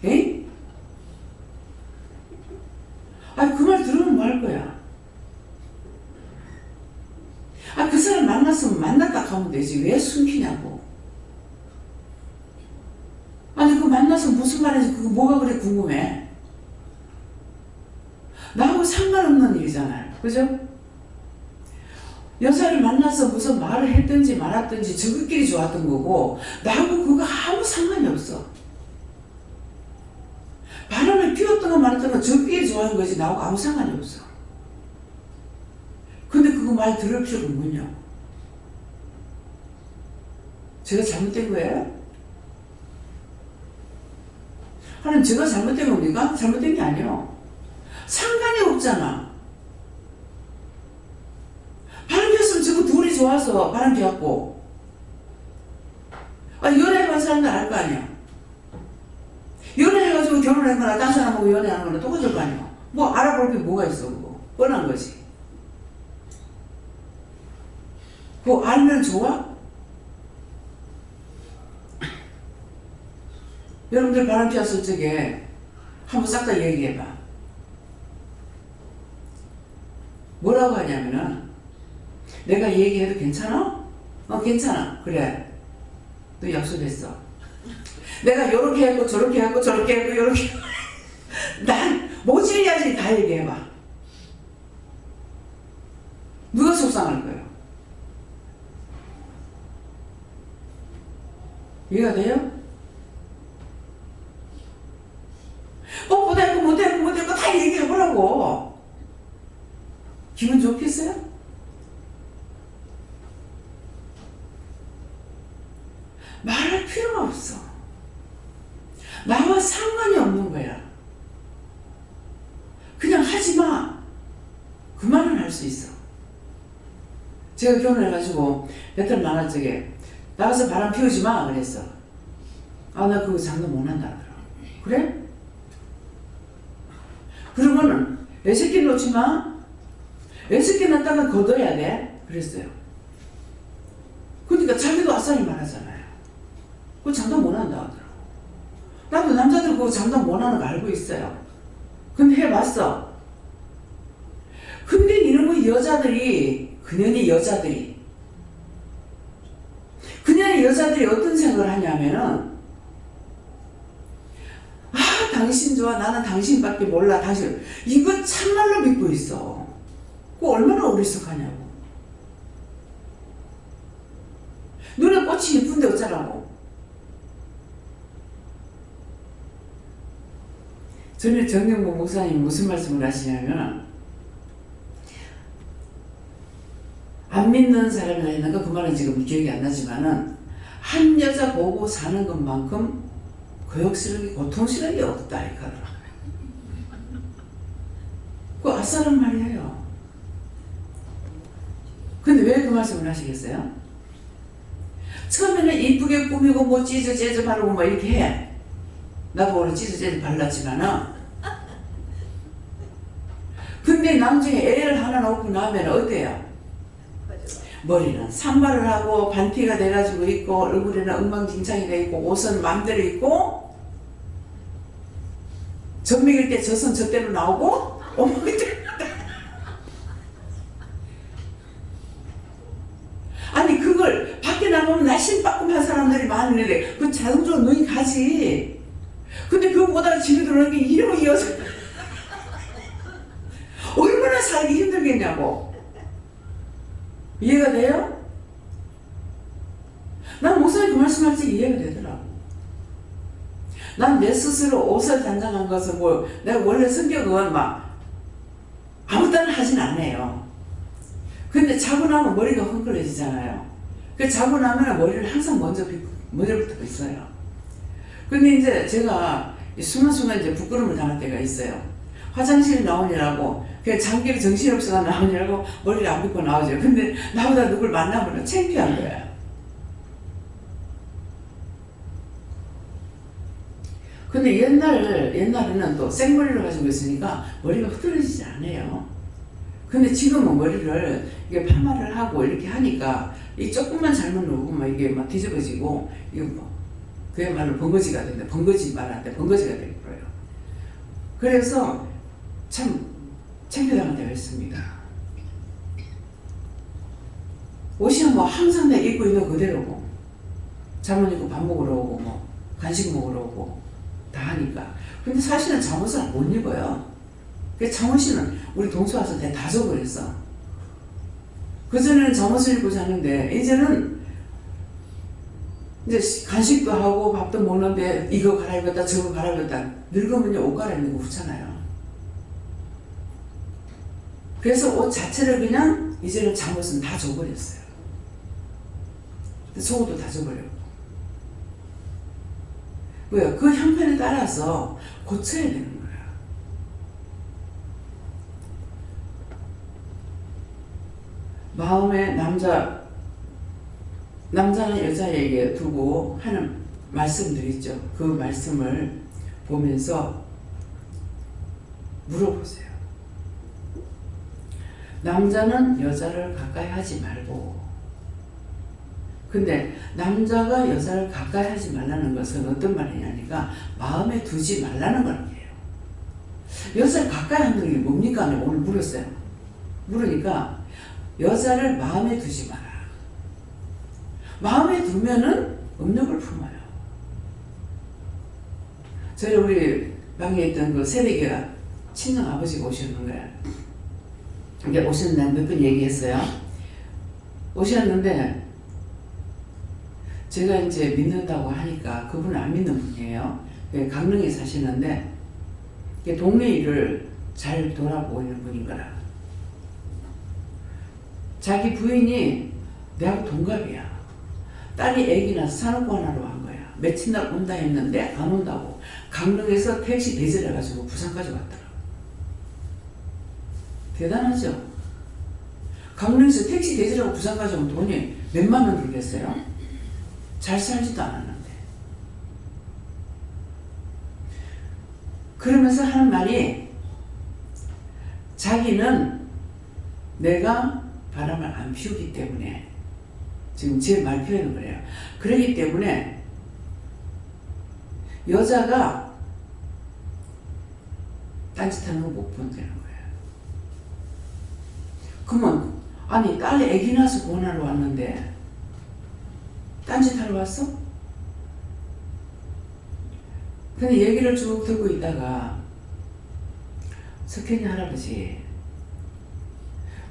에이? 아니 그 말 들으면 뭐 할 거야? 아 그 사람 만났으면 만났다 하면 되지 왜 숨기냐고. 아니 그 만나서 무슨 말인지 그거 뭐가 그래 궁금해. 나하고 상관없는 일이잖아요. 그죠? 여자를 만나서 무슨 말을 했든지 말았든지 저것끼리 좋았던 거고 나하고 그거 아무 상관이 없어. 바람을 피웠던 거 말았던 거 저끼리 좋아하는 거지 나하고 아무 상관이 없어. 근데 그거 말 들을 필요가 뭐냐. 제가 잘못된 거예요? 하나님 제가 잘못된 겁니까? 잘못된 게 아니에요. 상관이 없잖아. 바람 피웠으면 저거 둘이 좋아서 바람 피웠고 연애해본 사람들 알 거 아니야. 연애해가지고 결혼한 거나 딴 사람하고 연애하는 거나 똑같을 거 아니야. 뭐 알아볼 게 뭐가 있어 그거. 뻔한 거지. 그거 알면 좋아? 여러분들 바람 피웠을 적에 한번 싹 다 얘기해봐. 뭐라고 하냐면은 내가 얘기해도 괜찮아? 괜찮아. 그래. 너 약속했어. 내가 요렇게 했고 저렇게 했고 저렇게 했고 요렇게 난 모질려야지 다 얘기해봐. 누가 속상할 거예요? 이해가 돼요? 못했고 못했고 못했고 다 얘기해보라고. 기분 좋겠어요? 말할 필요가 없어. 나와 상관이 없는 거야. 그냥 하지 마. 그 말은 할 수 있어. 제가 결혼해가지고 배탈 나날 적에 나가서 바람 피우지 마 그랬어. 나 그거 장담 못 한다 하더라. 그래? 그러면은 애새끼 놓지 마. 애새끼 낳다가 걷어야 돼. 그랬어요. 그러니까 자기도 아싸리 말하잖아요. 그거 장담 못 한다 하더라고. 나도 남자들 그거 장담 못 하는 거 알고 있어요. 근데 해봤어. 근데 이놈의 여자들이 그년의 여자들이 어떤 생각을 하냐면은 당신 좋아. 나는 당신밖에 몰라. 당신 이거 참말로 믿고 있어. 그거 얼마나 어리석하냐고. 눈에 꽃이 예쁜데 어쩌라고. 전에 정경모 목사님 무슨 말씀을 하시냐면 안 믿는 사람이나 있는가 그 말은 지금 기억이 안 나지만은 한 여자 보고 사는 것만큼 고역스럽게 고통스러운 게 없다 이거더라. 그거 아싸란 말이에요. 근데 왜 그 말씀을 하시겠어요? 처음에는 이쁘게 꾸미고 뭐 찌즈 재즈 바르고 뭐 이렇게 해. 나도 오늘 찌즈 재즈 발랐지만은 근데 나중에 애를 하나 놓고 나면 어때요? 머리는 산발을 하고 반티가 돼가지고 있고 얼굴에는 엉망진창이 돼 있고 옷은 맘대로 입고 젖 먹일 때 젖은 젖대로 나오고 아니 그걸 밖에 나가면 날씬빠끔한 사람들이 많은데 그 자동적으로 눈이 가지. 근데 그거보다 집에 들어오는 게 이러고 여자 얼마나 살기 힘들겠냐고. 이해가 돼요? 난 목사님 그 말씀할 때 이해가 되더라고. 난 내 스스로 옷을 단장한 것은 뭐 내가 원래 성격은 막 아무 때나 하진 않아요. 근데 자고 나면 머리가 헝클어지잖아요. 그 자고 나면 머리를 항상 먼저부터 있어요. 근데 이제 제가 순간순간 이제 부끄러움을 당할 때가 있어요. 화장실 나오느라고 그냥 장기를 정신없어가 나오느라고 머리를 안 빗고 나오죠. 근데 나보다 누굴 만나보면 창피한 거야. 근데 옛날에는 또 생머리를 가지고 있으니까 머리가 흐트러지지 않아요. 근데 지금은 머리를 이게 파마를 하고 이렇게 하니까 이 조금만 잘못 누르면 이게 막 뒤집어지고 이거 뭐 그야말로 번거지가 된다. 번거지 말한테 번거지가 되고요. 그래서 참 창피당한 때가 있습니다. 옷이 뭐 항상 내가 입고 있는 그대로고 잠옷 입고 밥 먹으러 오고 뭐 간식 먹으러 오고 다 하니까. 근데 사실은 잠옷을 못 입어요. 그 잠옷이는 우리 동수 와서 다 줘버렸어. 그전에는 잠옷을 입고 자는데 이제는 이제 간식도 하고 밥도 먹는데 이거 갈아입었다 저거 갈아입었다. 늙으면요 옷 갈아입는 거 그렇잖아요. 그래서 옷 자체를 그냥 이제는 잠옷은 다 줘버렸어요. 속옷도 다 줘버렸고. 왜요? 그 형편에 따라서 고쳐야 되는 거야. 마음에 남자 남자는 여자에게 두고 하는 말씀들 있죠. 그 말씀을 보면서 물어보세요. 남자는 여자를 가까이 하지 말고, 근데 남자가 여자를 가까이 하지 말라는 것은 어떤 말이냐니까 마음에 두지 말라는 거예요. 여자를 가까이 하는 게 뭡니까? 내가 오늘 물었어요. 물으니까 여자를 마음에 두지 마라. 마음에 두면은 음력을 품어요. 저희 우리 방에 있던 그 새내기가 친정 아버지가 오셨는 거야. 이게 오셨는데 몇 번 얘기했어요. 오셨는데 제가 이제 믿는다고 하니까 그분은 안 믿는 분이에요. 강릉에 사시는데 동네 일을 잘 돌아보이는 분인 거라. 자기 부인이 내하고 동갑이야. 딸이 애기 낳아서 산후관하러 간 거야. 며칠 날 온다 했는데 안 온다고 강릉에서 택시 대절해가지고 부산까지 왔더라. 대단하죠? 강릉에서 택시 대절하고 부산까지 오면 돈이 몇만 원 들겠어요? 잘 살지도 않았는데. 그러면서 하는 말이 자기는 내가 바람을 안 피우기 때문에, 지금 제 말 표현은 그래요. 그러기 때문에 여자가 딴짓하는 거 못 본다는 거예요. 그러면 아니 딸이 애기 낳아서 권하러 왔는데 딴짓하러 왔어? 근데 얘기를 쭉 듣고 있다가 석현이 할아버지,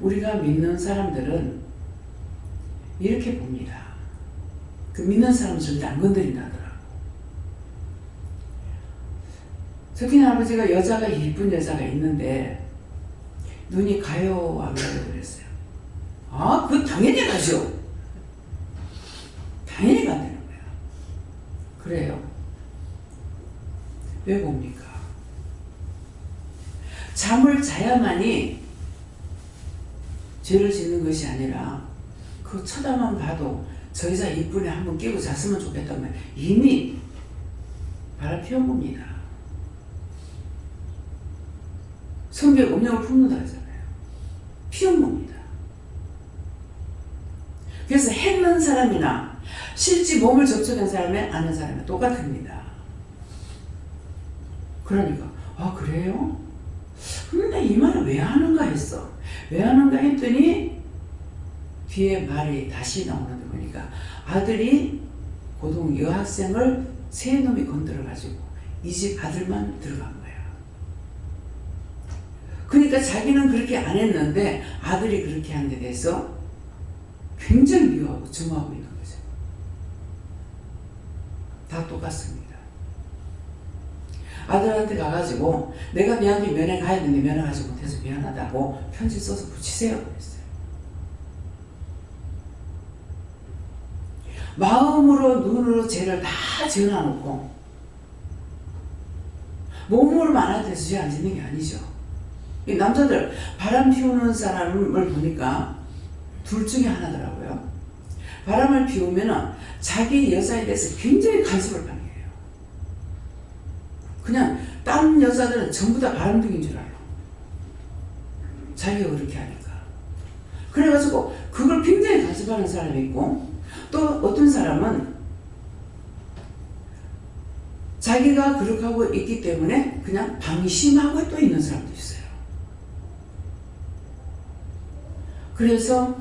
우리가 믿는 사람들은 이렇게 봅니다. 그 믿는 사람은 절대 안 건드린다더라고. 석현이 할아버지가 여자가 이쁜 여자가 있는데 눈이 가요 안 가요 그랬어요. 아, 그거 당연히 가죠. 당연히 간다는 거야. 그래요. 왜 봅니까? 잠을 자야만이 죄를 짓는 것이 아니라 그 쳐다만 봐도 저 여자 이쁜애 한번 끼고 잤으면 좋겠다면 이미 바람 피운 겁니다. 성경 음력을 품는다 하잖아요. 피운 겁니다. 그래서 했는 사람이나 실제 몸을 접촉한 사람이 아는 사람이 똑같습니다. 그러니까 아 그래요? 근데 이 말을 왜 하는가 했어. 왜 하는가 했더니 뒤에 말이 다시 나오는 거니까 아들이 고등 여학생을 세 놈이 건드려가지고 이 집 아들만 들어간 거야. 그러니까 자기는 그렇게 안 했는데 아들이 그렇게 한 데 대해서 굉장히 미워하고 증오하고 있는 거죠. 다 똑같습니다. 아들한테 가가지고 내가 너한테 면회 가야 되는데 면회 가지 못해서 미안하다고 편지 써서 붙이세요 그랬어요. 마음으로 눈으로 죄를 다 지어놔놓고 몸으로만 안 해서 죄 안 짓는 게 아니죠. 이 남자들 바람 피우는 사람을 보니까 둘 중에 하나더라고요. 바람을 피우면은 자기 여자에 대해서 굉장히 간섭을 당해요. 그냥 다른 여자들은 전부 다 바람둥이인 줄 알아요. 자기가 그렇게 하니까. 그래가지고 그걸 굉장히 간섭하는 사람이 있고, 또 어떤 사람은 자기가 그렇게 하고 있기 때문에 그냥 방심하고 또 있는 사람도 있어요. 그래서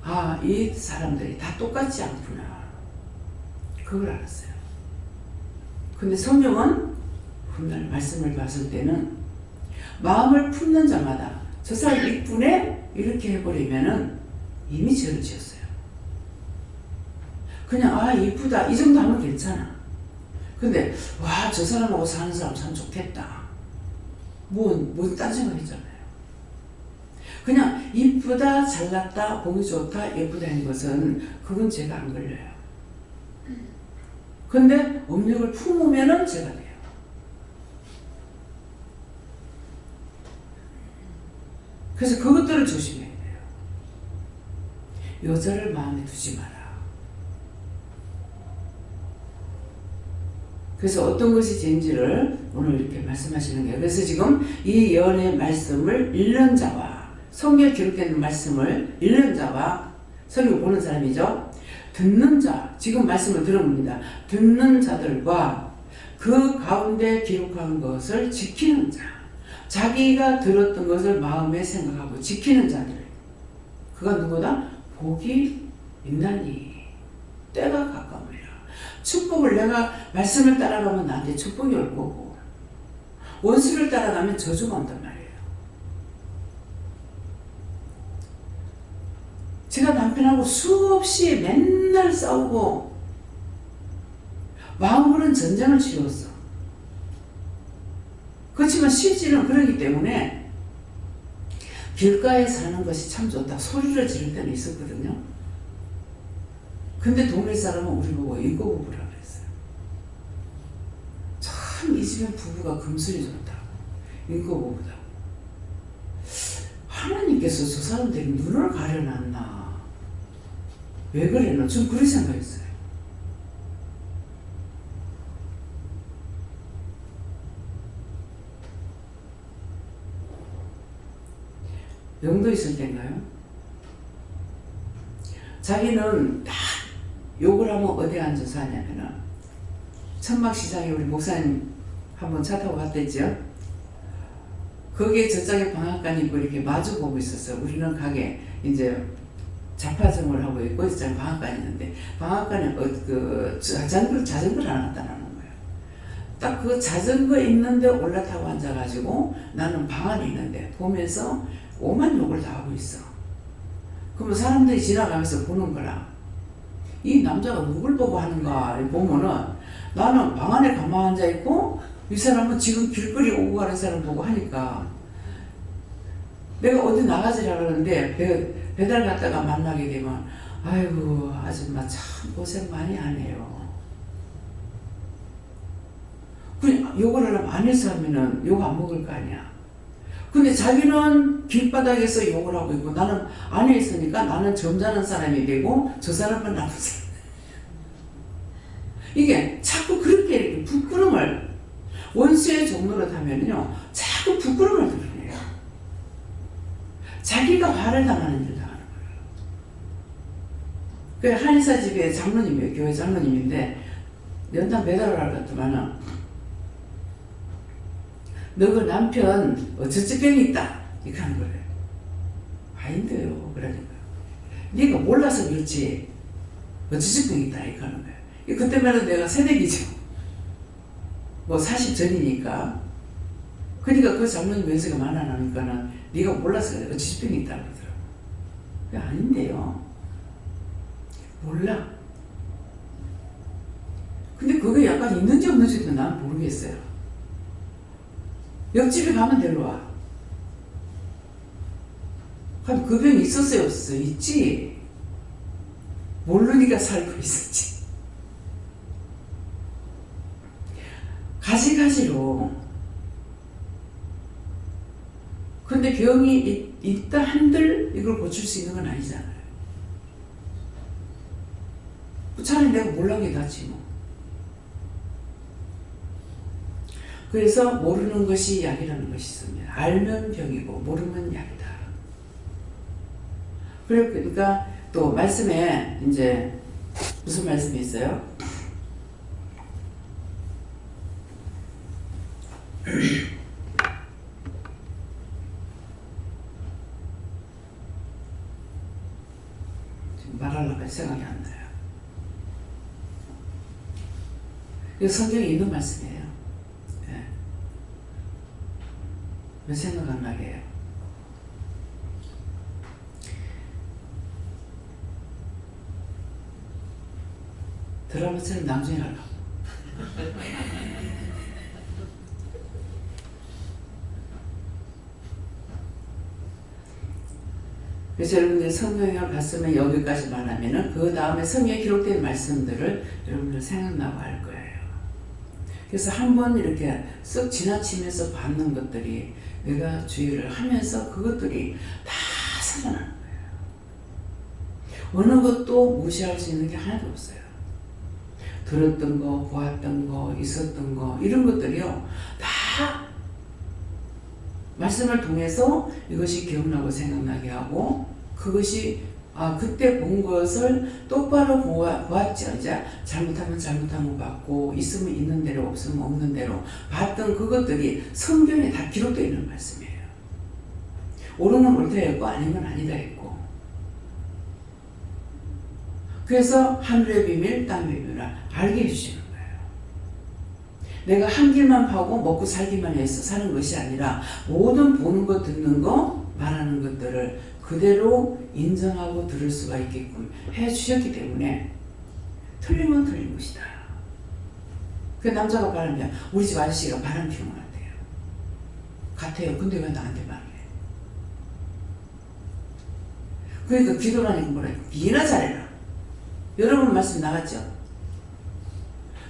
아, 이 사람들이 다 똑같지 않구나. 그걸 알았어요. 근데 성경은 훗날 말씀을 봤을 때는 마음을 품는 자마다 저 사람 이쁘네? 이렇게 해버리면은 이미 죄를 지었어요. 그냥 아 이쁘다 이 정도 하면 괜찮아. 근데 와 저 사람하고 사는 사람 참 좋겠다. 뭔 딴 생각했잖아요. 그냥 이쁘다 잘났다 보기 좋다 예쁘다 하는 것은 그건 죄가 안 걸려요. 근데 음력을 품으면은 죄가 돼요. 그래서 그것들을 조심해야 돼요. 여자를 마음에 두지 마라. 그래서 어떤 것이 죄인지를 오늘 이렇게 말씀하시는 거예요. 그래서 지금 이 예언의 말씀을 읽는 자와 성경에 기록된 말씀을 읽는 자와 성경 보는 사람이죠. 듣는 자, 지금 말씀을 들어봅니다. 듣는 자들과 그 가운데 기록한 것을 지키는 자, 자기가 들었던 것을 마음에 생각하고 지키는 자들, 그가 누구다? 복이 있나니 때가 가까우리라. 축복을 내가 말씀을 따라가면 나한테 축복이 올 거고 원수를 따라가면 저주가 온단 말이에요. 제가 남편하고 수없이 맨날 싸우고 마음으로는 전쟁을 치렀어. 그렇지만 실질은 그러기 때문에 길가에 사는 것이 참 좋다 소리를 지를 때는 있었거든요. 근데 동네 사람은 우리 보고 인고부부라 그랬어요. 참 이 집엔 부부가 금슬이 좋다. 인고부부다. 하나님께서 저 사람들이 눈을 가려놨나? 왜 그랬나? 전 그렇게 생각했어요. 영도 있을 때인가요? 자기는 딱 욕을 하면 어디 앉아서 하냐면은 천막시장에 우리 목사님 한번 차 타고 갔댔죠. 거기에 저쪽에 방앗간이 있고 이렇게 마주 보고 있었어요. 우리는 가게 이제 자파점을 하고 있고 이쪽에 방앗간이 있는데 방앗간에 그 자전거를 하나 갖다 놓는 거예요. 딱 그 자전거 있는데 올라타고 앉아가지고 나는 방 안에 있는데 보면서 오만 욕을 다 하고 있어. 그러면 사람들이 지나가면서 보는 거라. 이 남자가 누굴 보고 하는가 보면은 나는 방 안에 가만히 앉아있고 이 사람은 지금 길거리 오고 가는 사람 보고 하니까 내가 어디 나가지라 그러는데 배달 갔다가 만나게 되면 아이고 아줌마 참 고생 많이 하네요. 그냥 욕을 하려면 안에서 하면은 욕 안 먹을 거 아니야. 근데 자기는 길바닥에서 욕을 하고 있고 나는 안에 있으니까 나는 점잖은 사람이 되고 저 사람은 나쁜 사람. 이게 자꾸 그렇게 이렇게 부끄럼을 원수의 종로를 하면요 자꾸 부끄럼을 드러내요. 자기가 화를 당하는 일 당하는 거예요. 그 한의사 집에 장로님이에요. 교회 장로님인데 연탄 배달을 하러 갔더만은 너 그 남편 어쩌증병이 있다 이렇게 하는 거예요. 아닌데요. 그러니까 네가 몰라서 그렇지 어쩌증병이 있다 이렇게 하는 거예요. 그때만 해도 내가 새내기죠. 뭐 40 전이니까. 그러니까 그 장로님 연세가 많아 나니까는 네가 몰라서 그래 어쩌증병이 있다 그러더라고. 그게 아닌데요. 몰라. 근데 그게 약간 있는지 없는지도 난 모르겠어요. 옆집에 가면 데려와. 그럼 그 병이 있었어요? 없었어요? 있지. 모르니까 살고 있었지. 가지가지로. 근데 병이 있다 한들 이걸 고칠 수 있는 건 아니잖아요. 차라리 내가 몰라게 낫지 뭐. 그래서 모르는 것이 약이라는 것이 있습니다. 알면 병이고 모르면 약이다. 그러니까 또 말씀에 이제 무슨 말씀이 있어요? 지금 말하려고 생각이 안 나요. 이거 성경에 있는 말씀이에요. 왜 생각 안 나게 해요? 드라마처럼 나중에 하려고. 그래서 여러분들 성경을 봤으면 여기까지만 하면은 그 다음에 성경에 기록된 말씀들을 여러분들 생각나고 할 거예요. 그래서 한번 이렇게 쓱 지나치면서 받는 것들이 내가 주의를 하면서 그것들이 다 살아나는 거예요. 어느 것도 무시할 수 있는 게 하나도 없어요. 들었던 거, 보았던 거, 있었던 거 이런 것들이요 다 말씀을 통해서 이것이 기억나고 생각나게 하고 그것이 그때 본 것을 똑바로 보았지. 이제 잘못하면 잘못한 거 봤고 있으면 있는 대로 없으면 없는 대로 봤던 그것들이 성경에 다 기록되어 있는 말씀이에요. 옳은 건 옳다 했고 아닌 건 아니다 했고 그래서 하늘의 비밀 땅의 비밀을 알게 해주시는 거예요. 내가 한 길만 파고 먹고 살기만 해서 사는 것이 아니라 모든 보는 것 듣는 거 말하는 것들을 그대로 인정하고 들을 수가 있게끔 해주셨기 때문에 틀리면 틀린 것이다. 그 남자가 바람이야. 우리 집 아저씨가 바람 피운 것 같아요. 근데 왜 나한테 말해? 그러니까 기도를 하니까 뭐라 해요? 니나 잘해라. 여러분 말씀 나갔죠?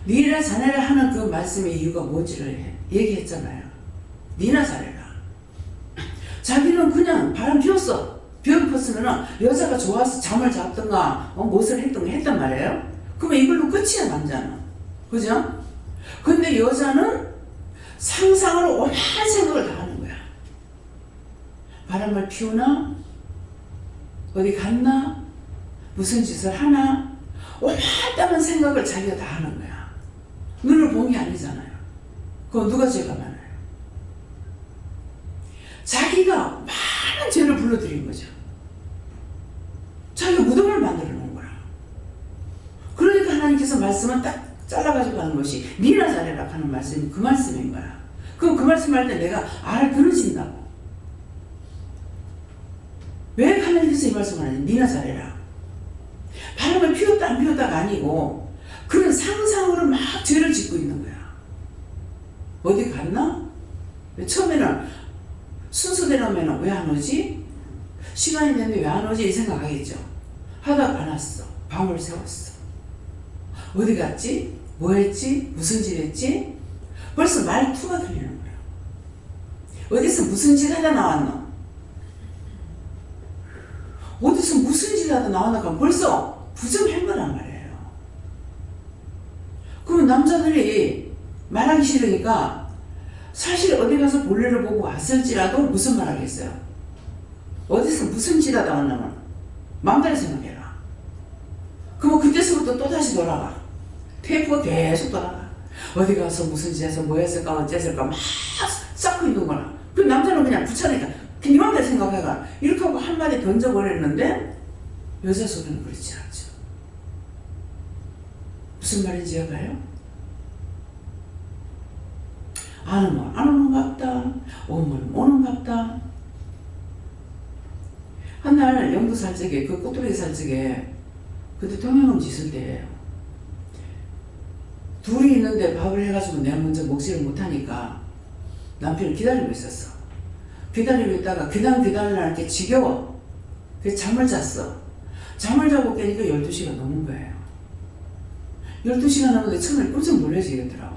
니나 잘해라 하는 그 말씀의 이유가 뭔지를 얘기했잖아요. 니나 잘해라. 자기는 그냥 바람 피웠어. 피웠으면 여자가 좋아서 잠을 잡든가 무엇을 했든가 했단 말이에요. 그러면 이걸로 끝이야 남자는. 그죠? 근데 여자는 상상으로 온갖 생각을 다 하는 거야. 바람을 피우나? 어디 갔나? 무슨 짓을 하나? 온갖 생각을 자기가 다 하는 거야. 눈을 본 게 아니잖아요. 그건 누가 죄가 많아요? 자기가 많은 죄를 불러들인 거죠. 자기가 무덤을 만들어 놓은 거라. 그러니까 하나님께서 말씀은 딱 잘라가지고 하는 것이 니나 잘해라 하는 말씀이 그 말씀인 거야. 그럼 그 말씀 할 때 내가 알아들어진다고. 왜 하나님께서 이 말씀을 하냐? 니나 잘해라. 바람을 피웠다 안 피웠다가 아니고 그런 상상으로 막 죄를 짓고 있는 거야. 어디 갔나? 처음에는 순서대로 하면 왜 안 오지? 시간이 됐는데 왜 안 오지? 이 생각하겠죠. 하다가 안 왔어. 밤을 새웠어. 어디 갔지? 뭐 했지? 무슨 짓 했지? 벌써 말투가 들리는 거야. 어디서 무슨 짓 하다 나왔노? 어디서 무슨 짓 하다 나왔노가 벌써 부정한 거란 말이에요. 그러면 남자들이 말하기 싫으니까 사실 어디 가서 볼일을 보고 왔을지라도 무슨 말 하겠어요? 어디서 무슨 짓 하다 왔냐면 마음대로 생각해라. 그러면 그때서부터 또다시 돌아가. 테이프가 계속 돌아가. 어디 가서 무슨 짓 해서 뭐 했을까 어쨌을까 막 쌓고 있는 거라. 그 남자는 그냥 붙여니까 네 마음대로 생각해라. 이렇게 하고 한마디 던져버렸는데 여자 소리는 그렇지 않죠. 무슨 말인지 알아요? 안 오는 갑다. 오는 갑다. 한날 영도 살 적에 그 꼬투리 살 적에 그때 통영음지 있을 때예요. 둘이 있는데 밥을 해가지고 내가 먼저 먹지를 못하니까 남편을 기다리고 있었어. 기다리고 있다가 기다리려는 게 지겨워. 그래서 잠을 잤어. 잠을 자고 깨니까 12시가 넘은 거예요. 12시가 넘는데 처음에 깜짝 놀라지겠더라고.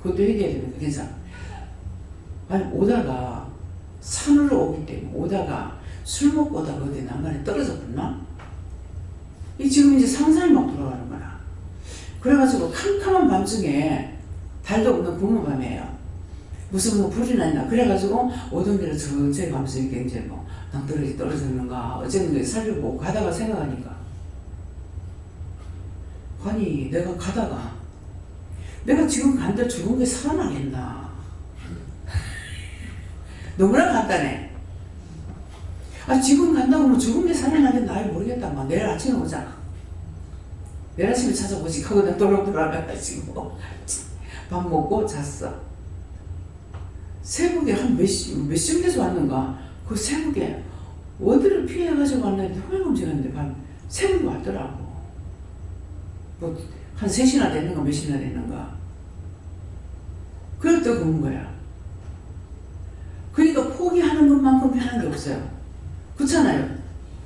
그것도 얘기해야 되니까 괜찮아. 아니 오다가 산으로 오기 때문에 오다가 술 먹고 오다가 어디 난간에 떨어졌구나. 이 지금 이제 상상이 막 돌아가는 거야. 그래가지고 캄캄한 밤중에 달도 없는 봄밤이에요. 무슨 뭐 불이 났나. 그래가지고 오던 길을 천천히 가면서 이렇게 이제 뭐 낭떠러지 떨어졌는가 어쨌든 살펴보고 가다가 생각하니까 아니 내가 가다가 내가 지금 간데 죽은 게 살아나겠나. 너무나 간단해. 지금 간다고 뭐 죽은 게 살아나겠나. 아이 모르겠다. 막 내일 아침에 오자. 내일 아침에 찾아보지. 하고 내가 돌아가가지고 밥 먹고 잤어. 새벽에 한 몇 시쯤 돼서 왔는가. 그 새벽에 어디를 피해가지고 왔는데 통행검진했는데 새벽에 왔더라고. 뭐 한 3시나 됐는가 몇 시나 됐는가. 그럴 때 그런 거야. 그러니까 포기하는 것만큼 편한 게 없어요. 그렇잖아요.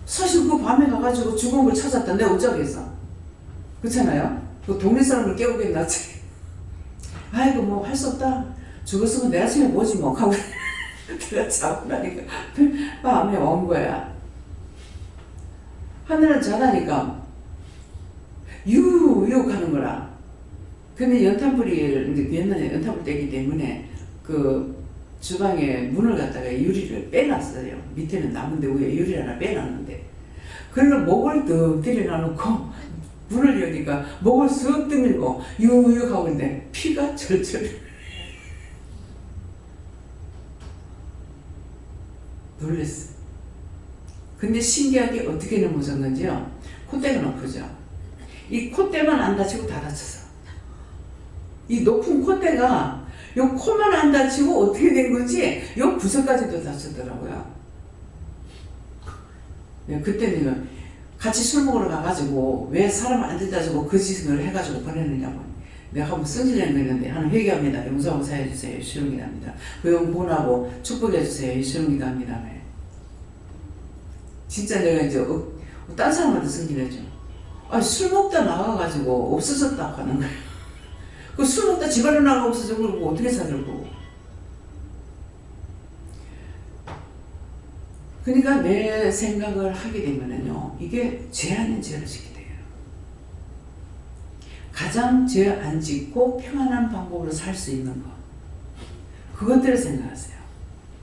사실 그 밤에 가가지고 죽은 걸 찾았다. 내가 어쩌겠어. 그렇잖아요. 그 동네 사람을 깨우겠나. 아이고 뭐 할 수 없다. 죽었으면 내일 아침에 뭐지 뭐 하고 내가 자고 나니까 밤에 온 거야. 하늘은 자다니까 유유 하는 거라. 근데 연탄불이 이제 옛날에 연탄불 때기 때문에 그 주방에 문을 갖다가 유리를 빼놨어요. 밑에는 나무인데 위에 유리 하나 빼놨는데 그걸로 목을 더 들여놔놓고 문을 여니까 목을 쓱 뜨밀고 유유 하고 있는데 피가 절절 놀랬어. 근데 신기하게 어떻게 넘어졌는지요. 콧대가 높으죠. 이 콧대만 안 다치고 다 다쳤어. 이 높은 콧대가 요 코만 안 다치고 어떻게 된 건지 요 구석까지도 다쳤더라고요. 네, 그때는 같이 술 먹으러 가가지고 왜 사람 안 들다주고 그 짓을 해가지고 보내느냐고 내가 한번 승질내는 거였는데 하는 회개합니다. 용서하고 사해주세요. 시용이랍니다. 그 영분하고 축복해주세요. 시용이랍니다. 진짜 내가 이제 딴 사람한테 승질내죠. 아니 술 먹다 나가가지고 없어졌다 하는 거야. 그 술 먹다 집안에 나가 없어져 그러고 어떻게 살려고. 그러니까 내 생각을 하게 되면은요 이게 죄 아닌 죄를 짓게 돼요. 가장 죄 안 짓고 평안한 방법으로 살 수 있는 것 그것들을 생각하세요.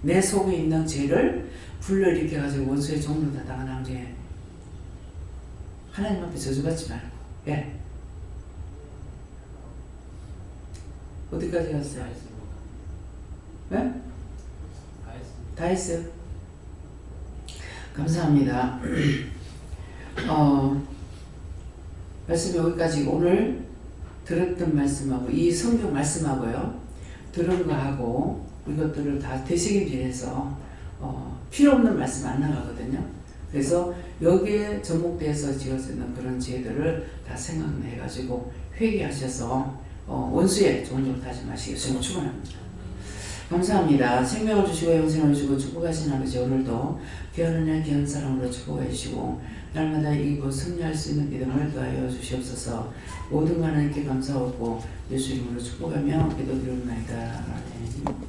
내 속에 있는 죄를 불러일으켜가지고 원수의 종로 다 당한 죄 하나님 앞에 저주받지 말고. 예. 어디까지 갔어요? 네? 다 했어요. 감사합니다. 말씀 여기까지 오늘 들었던 말씀하고 이 성경 말씀하고요 들은 거하고 이것들을 다 되새김질해서 필요 없는 말씀 안 나가거든요. 그래서 여기에 접목돼서 지어지는 그런 죄들을 다 생각해가지고 회개하셔서 원수의 종족을 타지 마시기 주님 축원합니다. 감사합니다. 생명을 주시고 영생을 주시고 축복하신 아버지 오늘도 귀한 은혜 귀한 사랑으로 축복해 주시고 날마다 이곳 승리할 수 있는 믿음을 더하여 주시옵소서. 모든 하나님께 감사하고 예수 이름으로 축복하며 기도드립니다. 아멘.